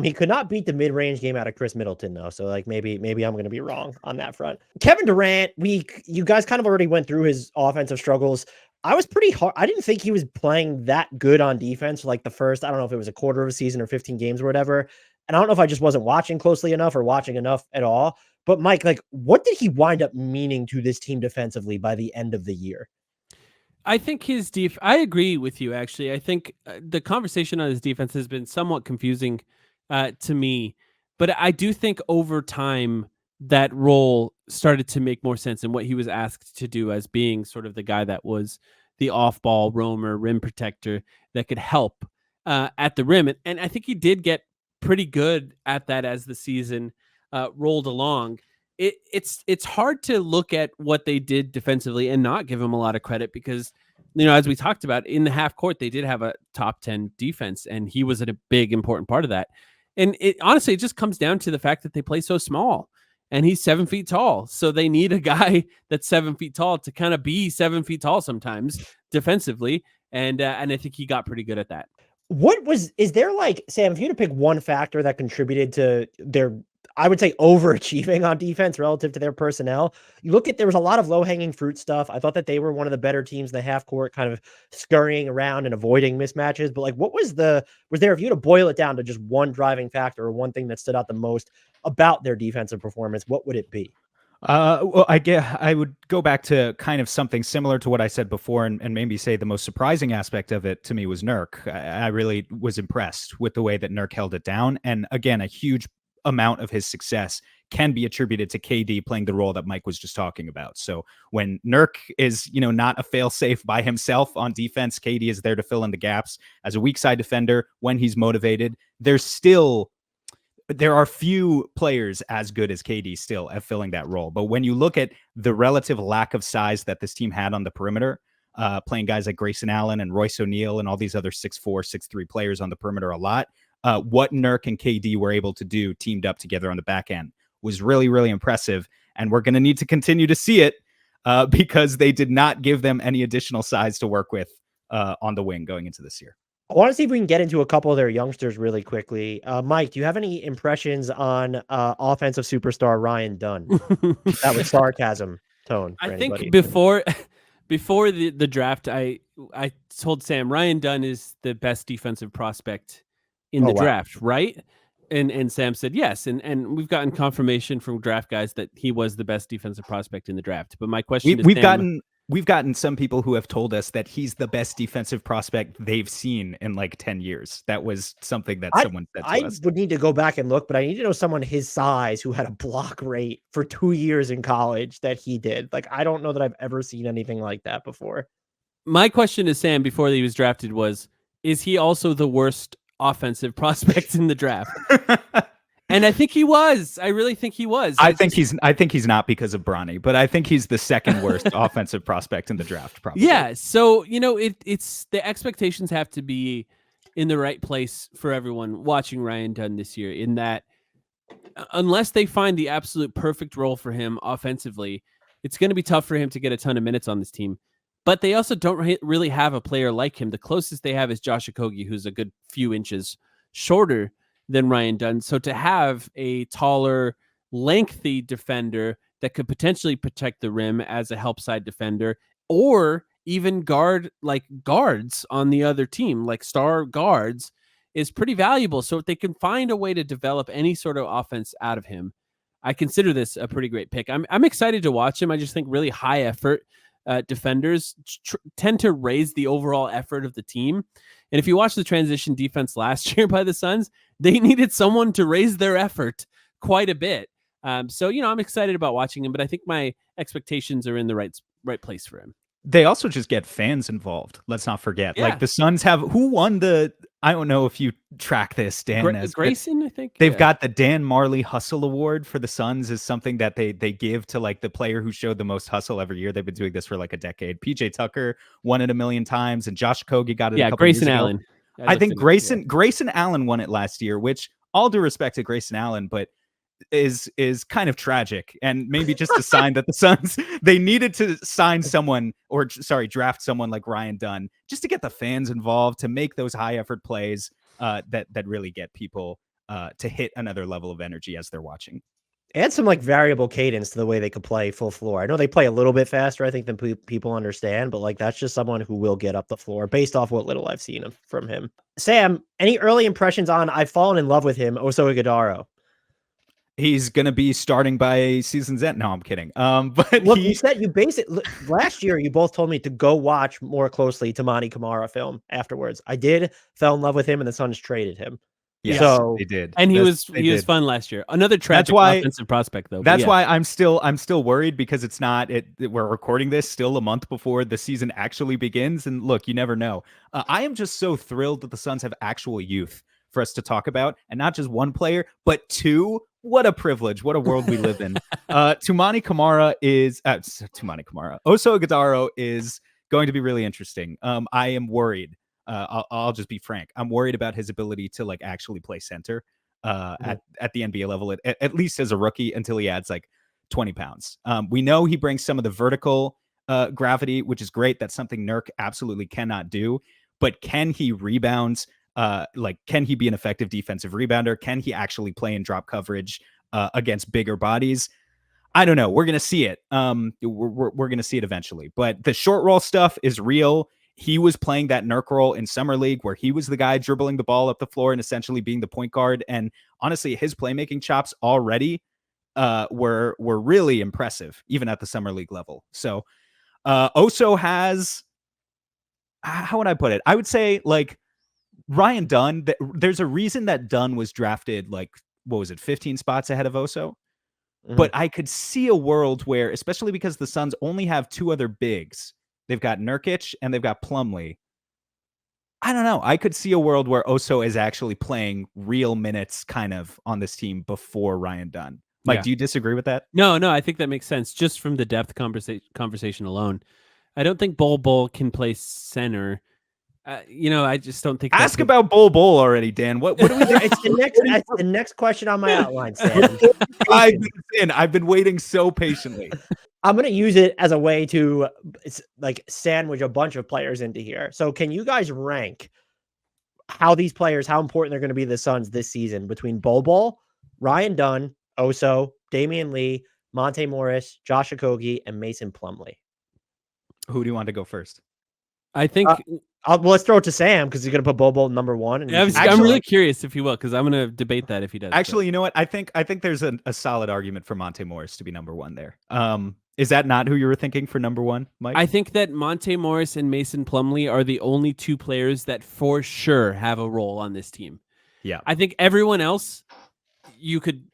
He could not beat the mid-range game out of Chris Middleton, though. So like maybe I'm going to be wrong on that front. Kevin Durant, you guys kind of already went through his offensive struggles. I was pretty hard. I didn't think he was playing that good on defense for like the first, I don't know if it was a quarter of a season or 15 games or whatever. And I don't know if I just wasn't watching closely enough or watching enough at all. But Mike, like, what did he wind up meaning to this team defensively by the end of the year? I think I agree with you, actually. I think the conversation on his defense has been somewhat confusing to me. But I do think over time, that role started to make more sense in what he was asked to do as being sort of the guy that was the off-ball roamer, rim protector that could help at the rim. And I think he did get pretty good at that as the season rolled along. It's hard to look at what they did defensively and not give him a lot of credit because, you know, as we talked about in the half court, they did have a top 10 defense and he was a big, important part of that. And it honestly, it just comes down to the fact that they play so small and he's 7 feet tall. So they need a guy that's 7 feet tall to kind of be 7 feet tall sometimes defensively. And I think he got pretty good at that. Is there like, Sam, if you had to pick one factor that contributed to their, I would say, overachieving on defense relative to their personnel, you look at, there was a lot of low-hanging fruit stuff. I thought that they were one of the better teams in the half court, kind of scurrying around and avoiding mismatches. But like, was there, if you had to boil it down to just one driving factor or one thing that stood out the most about their defensive performance, what would it be? Well, I would go back to kind of something similar to what I said before and maybe say the most surprising aspect of it to me was Nurk. I really was impressed with the way that Nurk held it down. And again, a huge amount of his success can be attributed to KD playing the role that Mike was just talking about. So when Nurk is, you know, not a fail-safe by himself on defense, KD is there to fill in the gaps as a weak side defender when he's motivated. There are few players as good as KD still at filling that role. But when you look at the relative lack of size that this team had on the perimeter, playing guys like Grayson Allen and Royce O'Neal and all these other 6'4", 6'3" players on the perimeter a lot, what Nurk and KD were able to do teamed up together on the back end was really, really impressive. And we're going to need to continue to see it because they did not give them any additional size to work with on the wing going into this year. I want to see if we can get into a couple of their youngsters really quickly. Mike, do you have any impressions on offensive superstar Ryan Dunn? That was sarcasm tone. For I anybody. think before the draft, I told Sam Ryan Dunn is the best defensive prospect in the draft, right? And Sam said yes, and we've gotten confirmation from draft guys that he was the best defensive prospect in the draft. But my question is, we've gotten some people who have told us that he's the best defensive prospect they've seen in like 10 years. That was something that someone said to us. I would need to go back and look, but I need to know someone his size who had a block rate for 2 years in college that he did. Like, I don't know that I've ever seen anything like that before. My question to Sam before he was drafted was, is he also the worst offensive prospect in the draft? And I think he was. I really think he was. I think he's not because of Bronny, but I think he's the second worst offensive prospect in the draft, probably. Yeah. So, it's the expectations have to be in the right place for everyone watching Ryan Dunn this year, in that unless they find the absolute perfect role for him offensively, it's going to be tough for him to get a ton of minutes on this team. But they also don't really have a player like him. The closest they have is Josh Okogie, who's a good few inches shorter than Ryan Dunn. So to have a taller, lengthy defender that could potentially protect the rim as a help side defender, or even guards on the other team, like star guards, is pretty valuable. So if they can find a way to develop any sort of offense out of him, I consider this a pretty great pick. I'm excited to watch him. I just think really high effort defenders tend to raise the overall effort of the team. And if you watch the transition defense last year by the Suns, they needed someone to raise their effort quite a bit. So, I'm excited about watching him, but I think my expectations are in the right place for him. They also just get fans involved. Let's not forget. Yeah. Like the Suns who won I don't know if you track this, Dan. Grayson, I think. They've got the Dan Marley Hustle Award for the Suns, is something that they give to like the player who showed the most hustle every year. They've been doing this for like a decade. PJ Tucker won it 1 million times, and Josh Okogie got it a couple Grayson years Allen. ago. I think Grayson Allen won it last year, which, all due respect to Grayson Allen, but is kind of tragic, and maybe just a sign that the Suns, they needed to draft someone like Ryan Dunn just to get the fans involved, to make those high effort plays that really get people to hit another level of energy as they're watching. Add some like variable cadence to the way they could play full floor. I know they play a little bit faster, I think, than people understand, but like that's just someone who will get up the floor based off what little I've seen from him. Sam, any early impressions on I've fallen in love with him, Oso Ighodaro? He's going to be starting by season's end. No, I'm kidding. But look, you said last year, you both told me to go watch more closely Toumani Camara film afterwards. I did, fell in love with him, and the Suns traded him. Yes, so they did. And he was fun last year. Another tragic offensive prospect, though. That's why I'm still worried, because it's not we're recording this still a month before the season actually begins. And look, you never know. I am just so thrilled that the Suns have actual youth for us to talk about, and not just one player, but two. What a privilege. What a world we live in. Oso Ighodaro is going to be really interesting. I am worried. I'll just be frank. I'm worried about his ability to like actually play center at the NBA level, at least as a rookie, until he adds like 20 pounds. We know he brings some of the vertical gravity, which is great. That's something Nurk absolutely cannot do. But can he rebound? Can he be an effective defensive rebounder? Can he actually play in drop coverage against bigger bodies? I don't know. We're going to see it. We're going to see it eventually. But the short roll stuff is real. He was playing that Nurk role in Summer League, where he was the guy dribbling the ball up the floor and essentially being the point guard. And honestly, his playmaking chops already were really impressive, even at the Summer League level. So Oso has, how would I put it? I would say like, Ryan Dunn, there's a reason that Dunn was drafted 15 spots ahead of Oso? Mm-hmm. But I could see a world where, especially because the Suns only have two other bigs, they've got Nurkic and they've got Plumlee. I don't know. I could see a world where Oso is actually playing real minutes kind of on this team before Ryan Dunn. Mike, do you disagree with that? No, I think that makes sense just from the depth conversation alone. I don't think Bol Bol can play center I just don't think. Ask about Bol Bol already, Dan. What do we? It's the next question on my outline, Sam. 5 minutes in, I've been waiting so patiently. I'm gonna use it as a way to sandwich a bunch of players into here. So can you guys rank how these players, how important they're going to be to the Suns this season between Bol Bol, Ryan Dunn, Oso, Damian Lee, Monte Morris, Josh Okogie, and Mason Plumlee? Who do you want to go first? I think let's throw it to Sam because he's going to put Bol Bol number one. And I'm really curious if he will, because I'm going to debate that if he does. Actually, you know what? I think there's a solid argument for Monte Morris to be number one there. Is that not who you were thinking for number one, Mike? I think that Monte Morris and Mason Plumlee are the only two players that for sure have a role on this team. Yeah. I think everyone else, you could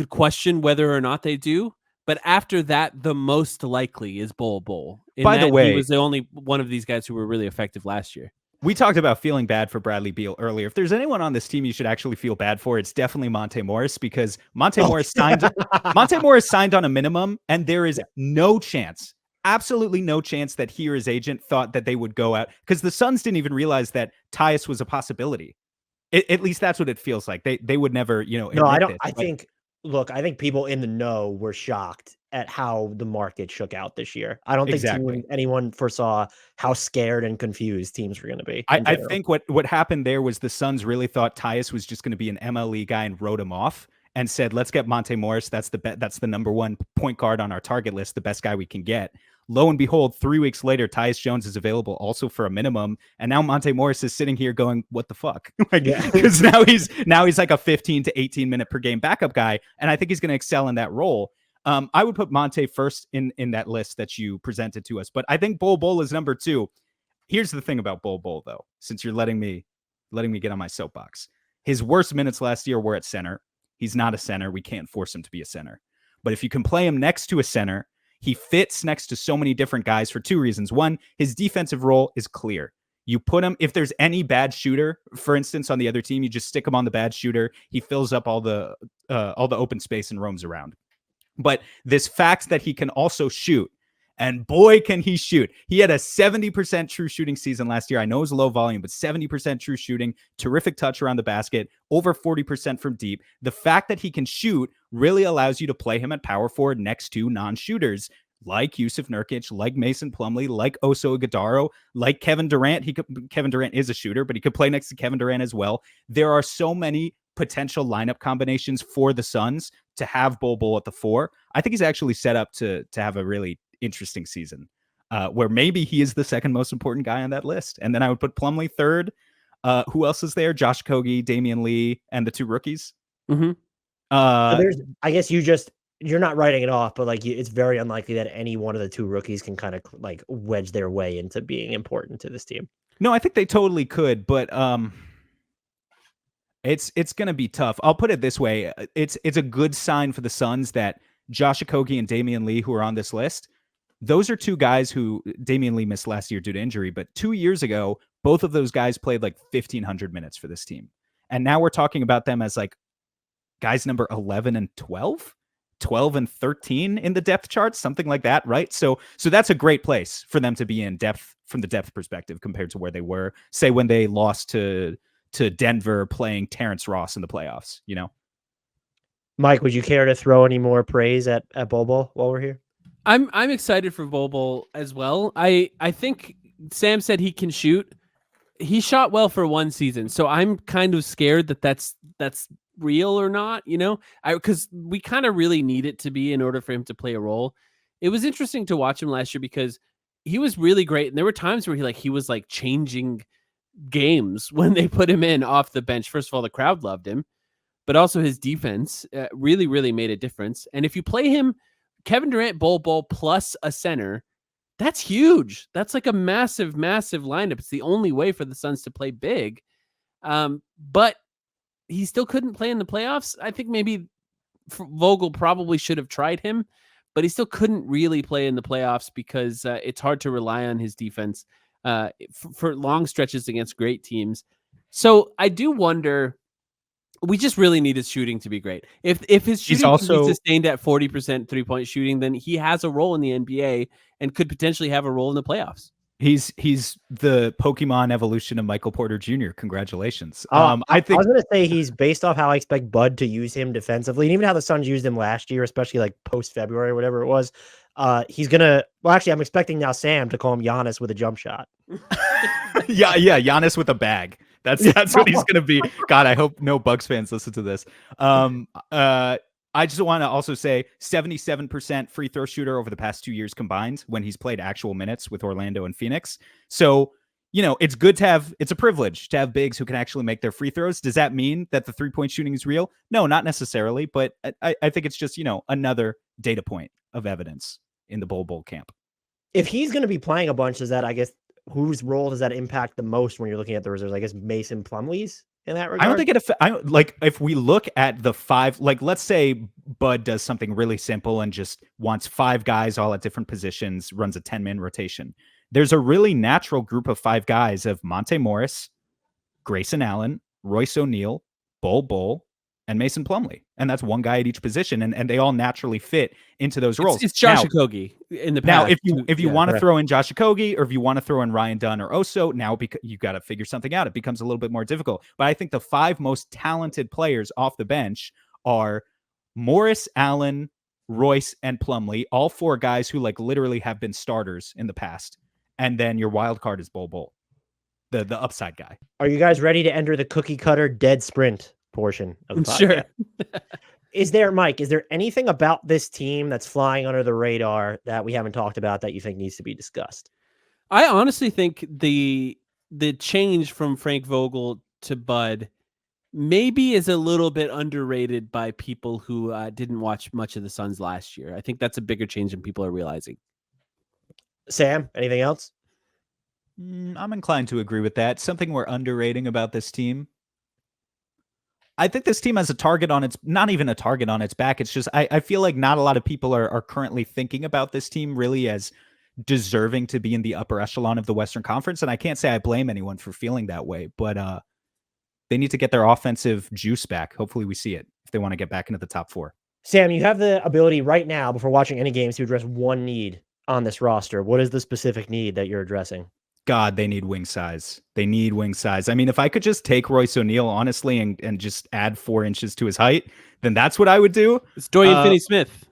question whether or not they do. But after that, the most likely is Bol Bol. By the way, he was the only one of these guys who were really effective last year. We talked about feeling bad for Bradley Beal earlier. If there's anyone on this team you should actually feel bad for, it's definitely Monte Morris, because Monte Morris signed on a minimum, and there is no chance, absolutely no chance, that he or his agent thought that they would go out, because the Suns didn't even realize that Tyus was a possibility. At least that's what it feels like. They would never, No, I don't. I think people in the know were shocked at how the market shook out this year. I don't think anyone foresaw how scared and confused teams were going to be. I think what happened there was the Suns really thought Tyus was just going to be an MLE guy and wrote him off and said, let's get Monte Morris. That's the number one point guard on our target list, the best guy we can get. Lo and behold, 3 weeks later, Tyus Jones is available also for a minimum. And now Monte Morris is sitting here going, what the fuck? Because now he's like a 15 to 18 minute per game backup guy. And I think he's going to excel in that role. I would put Monte first in that list that you presented to us, but I think Bol Bol is number two. Here's the thing about Bol Bol, though, since you're letting me get on my soapbox. His worst minutes last year were at center. He's not a center. We can't force him to be a center. But if you can play him next to a center, he fits next to so many different guys for two reasons. One, his defensive role is clear. You put him, if there's any bad shooter, for instance, on the other team, you just stick him on the bad shooter. He fills up all the open space and roams around. But this fact that he can also shoot, and boy, can he shoot. He had a 70% true shooting season last year. I know it was low volume, but 70% true shooting, terrific touch around the basket, over 40% from deep. The fact that he can shoot really allows you to play him at power forward next to non-shooters like Jusuf Nurkic, like Mason Plumlee, like Oso Ighodaro, like Kevin Durant. Kevin Durant is a shooter, but he could play next to Kevin Durant as well. There are so many potential lineup combinations for the Suns to have Bol Bol at the 4. I think he's actually set up to have a really interesting season where maybe he is the second most important guy on that list. And then I would put Plumlee third. Who else is there? Josh Okogie, Damian Lee, and the two rookies. Mm-hmm. I guess you're not writing it off, but it's very unlikely that any one of the two rookies can kind of wedge their way into being important to this team. No, I think they totally could, but it's going to be tough. I'll put it this way. It's a good sign for the Suns that Josh Okogie and Damian Lee, who are on this list, those are two guys who Damian Lee missed last year due to injury, but 2 years ago, both of those guys played 1,500 minutes for this team. And now we're talking about them as guys number 11 and 12, 12 and 13 in the depth charts, something like that, right? So that's a great place for them to be in depth from the depth perspective compared to where they were, say, when they lost to Denver playing Terrence Ross in the playoffs, Mike, would you care to throw any more praise at Bol Bol while we're here? I'm excited for Bol Bol as well. I think Sam said he can shoot. He shot well for one season, so I'm kind of scared that that's real or not, because we kind of really need it to be in order for him to play a role. It was interesting to watch him last year because he was really great, and there were times where he was changing games when they put him in off the bench. First of all, the crowd loved him, but also his defense really, really made a difference. And if you play him, Kevin Durant, Bol Bol plus a center, that's huge. That's a massive, massive lineup. It's the only way for the Suns to play big. But he still couldn't play in the playoffs. I think maybe Vogel probably should have tried him, but he still couldn't really play in the playoffs because it's hard to rely on his defense for long stretches against great teams. So I do wonder, we just really need his shooting to be great. If his shooting can be sustained at 40% 3-point shooting, then he has a role in the NBA and could potentially have a role in the playoffs. He's the Pokemon evolution of Michael Porter Jr. Congratulations. I think was gonna say he's based off how I expect Bud to use him defensively, and even how the Suns used him last year, especially like post February or whatever it was. He's gonna. Well, actually, I'm expecting now Sam to call him Giannis with a jump shot. yeah, Giannis with a bag. That's what he's gonna be. God, I hope no Bucks fans listen to this. I just want to also say 77% free throw shooter over the past 2 years combined when he's played actual minutes with Orlando and Phoenix. So, it's good to have, it's a privilege to have bigs who can actually make their free throws. Does that mean that the 3-point shooting is real? No, not necessarily, but I think it's just, another data point of evidence in the Bol Bol camp. If he's going to be playing a bunch, whose role does that impact the most when you're looking at the reserves? I guess Mason Plumlee's in that regard. I don't think if we look at the five, like let's say Bud does something really simple and just wants 5 guys all at different positions, runs a 10-man rotation. There's a really natural group of 5 guys of Monte Morris, Grayson Allen, Royce O'Neal, Bol Bol, and Mason Plumlee. And that's one guy at each position. And they all naturally fit into those roles. It's Josh Okogie in the past. Now, if you want to throw in Josh Okogie, or if you want to throw in Ryan Dunn or Oso, now you got to figure something out. It becomes a little bit more difficult. But I think the 5 most talented players off the bench are Morris, Allen, Royce, and Plumlee, all 4 guys who literally have been starters in the past. And then your wild card is Bol Bol, the upside guy. Are you guys ready to enter the cookie cutter dead sprint portion of the podcast? Sure. Is there anything about this team that's flying under the radar that we haven't talked about that you think needs to be discussed? I honestly think the change from Frank Vogel to Bud maybe is a little bit underrated by people who didn't watch much of the Suns last year. I think that's a bigger change than people are realizing. Sam, anything else? I'm inclined to agree with that. Something we're underrating about this team. I think this team has a target on its, not even a target on its back. It's just, I feel like not a lot of people are currently thinking about this team really as deserving to be in the upper echelon of the Western Conference. And I can't say I blame anyone for feeling that way, but they need to get their offensive juice back. Hopefully we see it if they want to get back into the top 4. Sam, you have the ability right now, before watching any games, to address one need on this roster. What is the specific need that you're addressing? God, they need wing size. They need wing size. I mean, if I could just take Royce O'Neal, honestly, and just add 4 inches to his height, then that's what I would do. It's Dorian Finney-Smith.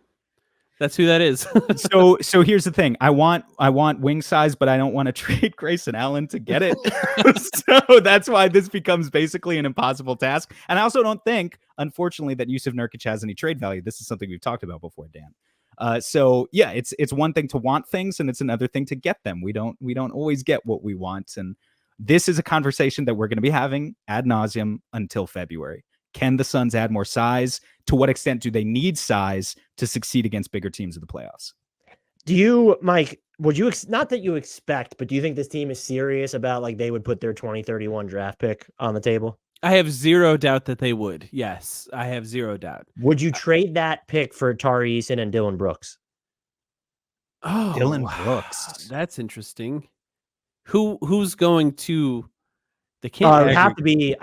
That's who that is. So here's the thing. I want wing size, but I don't want to trade Grayson Allen to get it. So that's why this becomes basically an impossible task. And I also don't think, unfortunately, that Jusuf Nurkic has any trade value. This is something we've talked about before, Dan. So yeah, it's one thing to want things, and it's another thing to get them. We don't always get what we want. And this is a conversation that we're going to be having ad nauseum until February. Can the Suns add more size? To what extent do they need size to succeed against bigger teams in the playoffs? Do you, Mike, not that you expect, but do you think this team is serious about they would put their 2031 draft pick on the table? I have zero doubt that they would. Yes, I have zero doubt. Would you trade that pick for Tari Eason and Dylan Brooks? Oh, Dylan Brooks. That's interesting. Who's going to? They can't. I think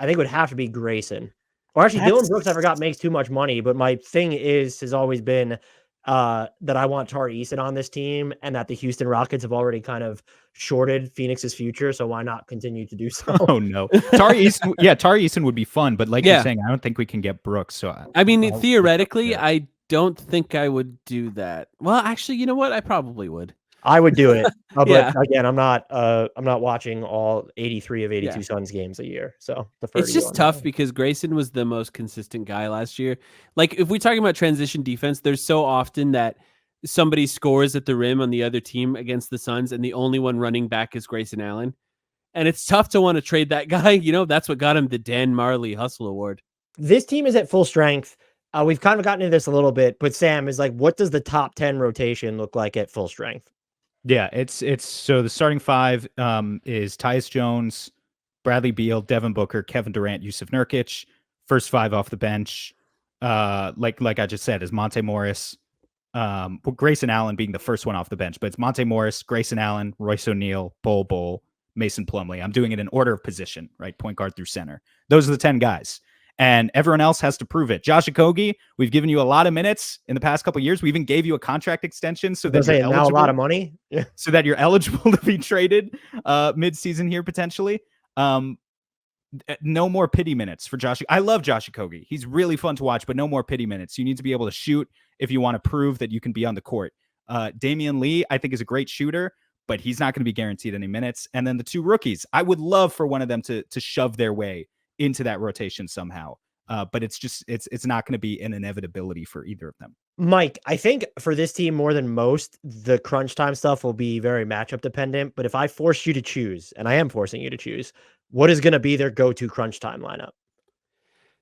it would have to be Grayson. Or actually, Dylan Brooks, I forgot, makes too much money. But my thing has always been that I want Tari Eason on this team, and that the Houston Rockets have already kind of shorted Phoenix's future. So why not continue to do so? Oh no, Tari Eason would be fun, but you're saying, I don't think we can get Brooks. So I mean, theoretically, I don't think I would do that. Well, actually, you know what? I probably would. I would do it, but again, I'm not watching all 83 of 82 Suns games a year. So it's just tough because Grayson was the most consistent guy last year. If we're talking about transition defense, there's so often that somebody scores at the rim on the other team against the Suns, and the only one running back is Grayson Allen. And it's tough to want to trade that guy. That's what got him the Dan Marley Hustle Award. This team is at full strength. We've kind of gotten into this a little bit, but Sam is what does the top 10 rotation look like at full strength? Yeah, it's so the starting 5 is Tyus Jones, Bradley Beal, Devin Booker, Kevin Durant, Jusuf Nurkic. First 5 off the bench, like I just said, is Monte Morris, Grayson Allen being the first one off the bench, but it's Monte Morris, Grayson Allen, Royce O'Neal, Bol Bol, Mason Plumlee. I'm doing it in order of position, right? Point guard through center. Those are the 10 guys. and everyone else has to prove it. Josh Okogie, we've given you a lot of minutes in the past couple of years. We even gave you a contract extension so that you're now a lot of money. so that you're eligible to be traded mid-season here potentially. No more pity minutes for Josh. I love Josh Okogie. He's really fun to watch, but no more pity minutes. You need to be able to shoot if you want to prove that you can be on the court. Damian Lee, I think, is a great shooter, but he's not going to be guaranteed any minutes. And then the two rookies, I would love for one of them to shove their way into that rotation somehow. But it's not going to be an inevitability for either of them. Mike, I think for this team more than most, the crunch time stuff will be very matchup dependent. But if I force you to choose, and I am forcing you to choose, what is going to be their go-to crunch time lineup?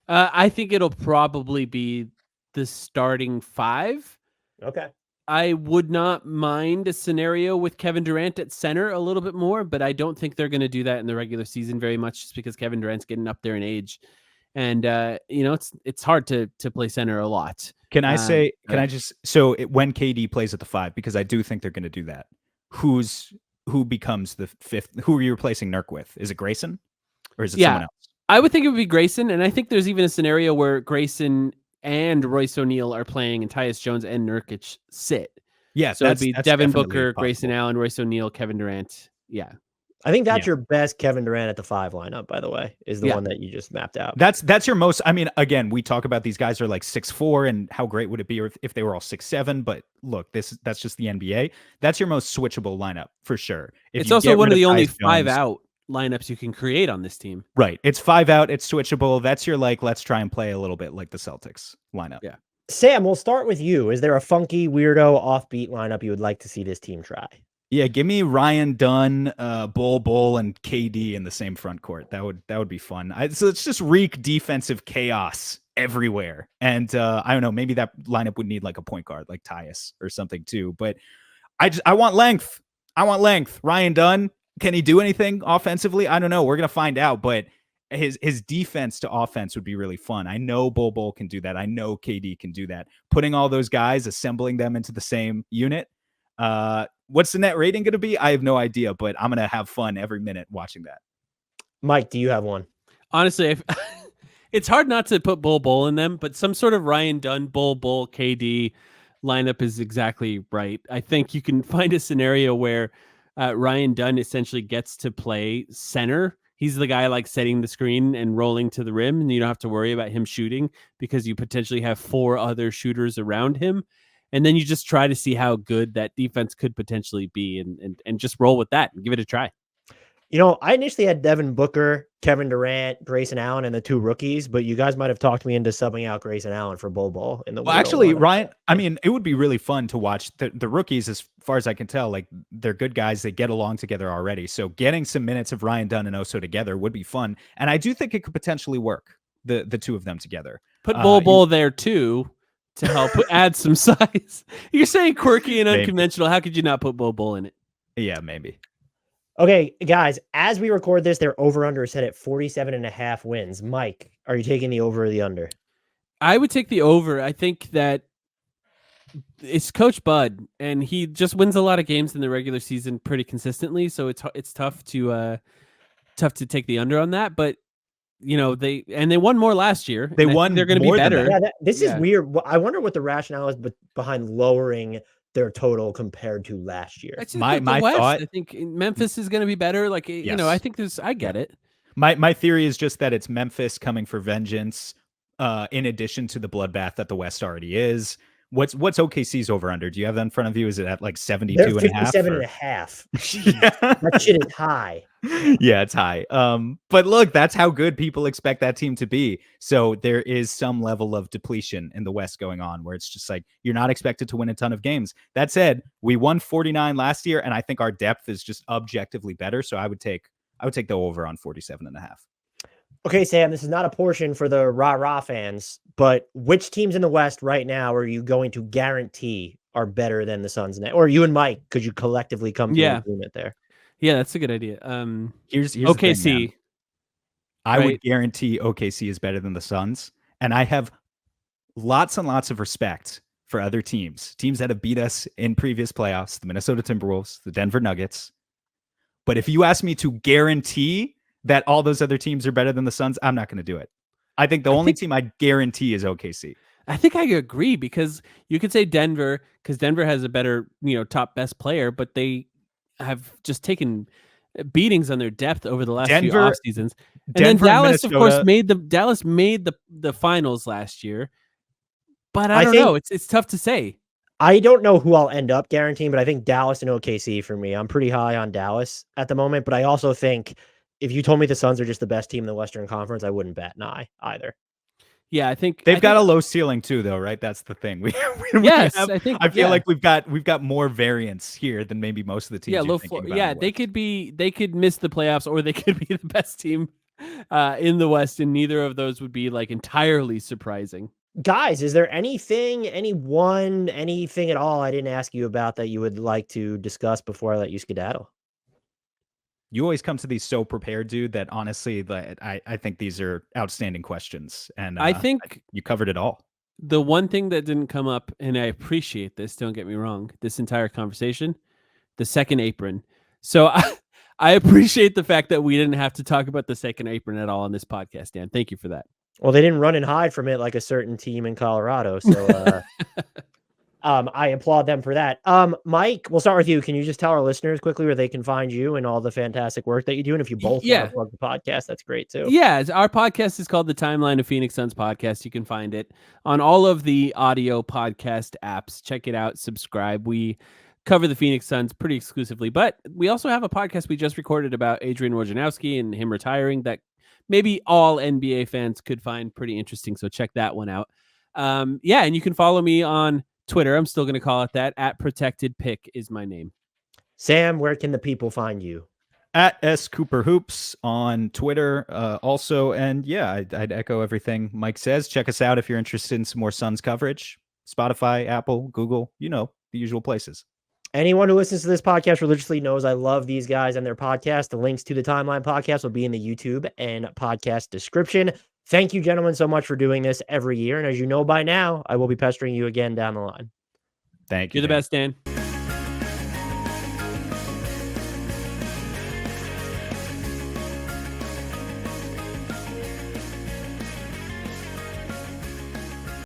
I think it'll probably be the starting five. Okay. I would not mind a scenario with Kevin Durant at center a little bit more, but I don't think they're going to do that in the regular season very much, just because Kevin Durant's getting up there in age, and it's hard to play center a lot. When KD plays at the 5, because I do think they're going to do that. Who becomes the 5th? Who are you replacing Nurk with? Is it Grayson, or is it someone else? I would think it would be Grayson, and I think there's even a scenario where Grayson and Royce O'Neal are playing, and Tyus Jones and Nurkic sit. Yeah, so it'd be Devin Booker, Grayson Allen, Royce O'Neal, Kevin Durant. Yeah, I think that's your best Kevin Durant at the 5 lineup. By the way, is the one that you just mapped out. That's your most. I mean, again, we talk about these guys are like 6'4", and how great would it be if they were all 6'7"? But look, that's just the NBA. That's your most switchable lineup for sure. It's also one of the only 5 out lineups you can create on this team. Right. It's 5 out. It's switchable. That's your let's try and play a little bit like the Celtics lineup. Yeah. Sam, we'll start with you. Is there a funky, weirdo, offbeat lineup you would like to see this team try? Yeah, give me Ryan Dunn, Bol Bol, and KD in the same front court. That would be fun. So it's just wreak defensive chaos everywhere. And I don't know, maybe that lineup would need like a point guard like Tyus or something too. But I want length. Ryan Dunn, can he do anything offensively? I don't know. We're gonna find out. But his defense to offense would be really fun. I know Bol Bol can do that. I know KD can do that. Putting all those guys, assembling them into the same unit. What's the net rating going to be? I have no idea, but I'm going to have fun every minute watching that. Mike, do you have one? Honestly, it's hard not to put Bol Bol in them, but some sort of Ryan Dunn, Bol Bol, KD lineup is exactly right. I think you can find a scenario where Ryan Dunn essentially gets to play center. He's the guy like setting the screen and rolling to the rim, and you don't have to worry about him shooting because you potentially have 4 other shooters around him. And then you just try to see how good that defense could potentially be and just roll with that and give it a try. I initially had Devin Booker, Kevin Durant, Grayson Allen, and the 2 rookies, but you guys might have talked me into subbing out Grayson Allen for Bol Bol in the Well, actually, Ryan, I mean, it would be really fun to watch the rookies, as far as I can tell. Like, they're good guys. They get along together already. So getting some minutes of Ryan Dunn and Oso together would be fun. And I do think it could potentially work, the 2 of them together. Put Bol Bol there, too, to help add some size. You're saying quirky and unconventional. How could you not put Bol Bol in it? Yeah, maybe. Okay, guys, as we record this, their over-under is set at 47.5 wins. Mike, are you taking the over or the under? I would take the over. I think that it's Coach Bud, and he just wins a lot of games in the regular season pretty consistently, so it's tough to take the under on that, but they won more last year. They won. They're going to be better. Yeah, this is weird. I wonder what the rationale is behind lowering their total compared to last year. My thought, I think Memphis is going to be better. Like, I think I get it. My theory is just that it's Memphis coming for vengeance, in addition to the bloodbath that the West already is. What's OKC's over under? Do you have that in front of you? Is it at like 72 and a half? 57.5. That shit is high. Yeah, it's high. But look, that's how good people expect that team to be. So there is some level of depletion in the West going on, where it's just like you're not expected to win a ton of games. That said, we won 49 last year, and I think our depth is just objectively better. So I would take the over on 47.5. Okay, Sam, this is not a portion for the rah-rah fans, but which teams in the West right now are you going to guarantee are better than the Suns? Or you and Mike, could you collectively come to an agreement there? Yeah, that's a good idea. Here's OKC. The thing, I would guarantee OKC is better than the Suns, and I have lots and lots of respect for other teams that have beat us in previous playoffs, the Minnesota Timberwolves, the Denver Nuggets. But if you ask me to guarantee that all those other teams are better than the Suns, I'm not going to do it. I think the only team I guarantee is OKC. I think I agree, because you could say Denver, because Denver has a better, top best player, but they have just taken beatings on their depth over the last few Denver- off seasons. And Denver then and Dallas, of course, Minnesota- made the finals last year. But I I don't think- know. It's tough to say. I don't know who I'll end up guaranteeing, but I think Dallas and OKC for me. I'm pretty high on Dallas at the moment, but I also think if you told me the Suns are just the best team in the Western Conference, I wouldn't bat an eye either. Yeah, I think They've got a low ceiling too, though, right? That's the thing. Yes, have, I think. I feel yeah. like we've got more variance here than maybe most of the teams. Yeah, you're low thinking floor. about Yeah, in the West. they could miss the playoffs, or they could be the best team in the West, and neither of those would be like entirely surprising. Guys, is there anything at all I didn't ask you about that you would like to discuss before I let you skedaddle? You always come to these so prepared, dude, that honestly, I think these are outstanding questions. And I think you covered it all. the one thing that didn't come up, and I appreciate this, don't get me wrong, this entire conversation, the second apron. So I appreciate the fact that we didn't have to talk about the second apron at all on this podcast, Dan. Thank you for that. Well, they didn't run and hide from it like a certain team in Colorado. So I applaud them for that. Mike, we'll start with you. Can you just tell our listeners quickly where they can find you and all the fantastic work that you do? And if you both want to plug the podcast, that's great too. Yeah, our podcast is called the Timeline of Phoenix Suns Podcast. You can find it on all of the audio podcast apps. Check it out. Subscribe. We cover the Phoenix Suns pretty exclusively, but we also have a podcast we just recorded about Adrian Wojnarowski and him retiring that maybe all NBA fans could find pretty interesting. So check that one out. And you can follow me on Twitter. I'm still going to call it that. @ProtectedPick is my name. Sam, where can the people find you? @SCooperHoops on Twitter also. And yeah, I'd echo everything Mike says. Check us out if you're interested in some more Suns coverage. Spotify, Apple, Google, the usual places. Anyone who listens to this podcast religiously knows I love these guys and their podcast. The links to the Timeline podcast will be in the YouTube and podcast description. Thank you, gentlemen, so much for doing this every year. And as you know by now, I will be pestering you again down the line. Thank you. You're the best, Dan.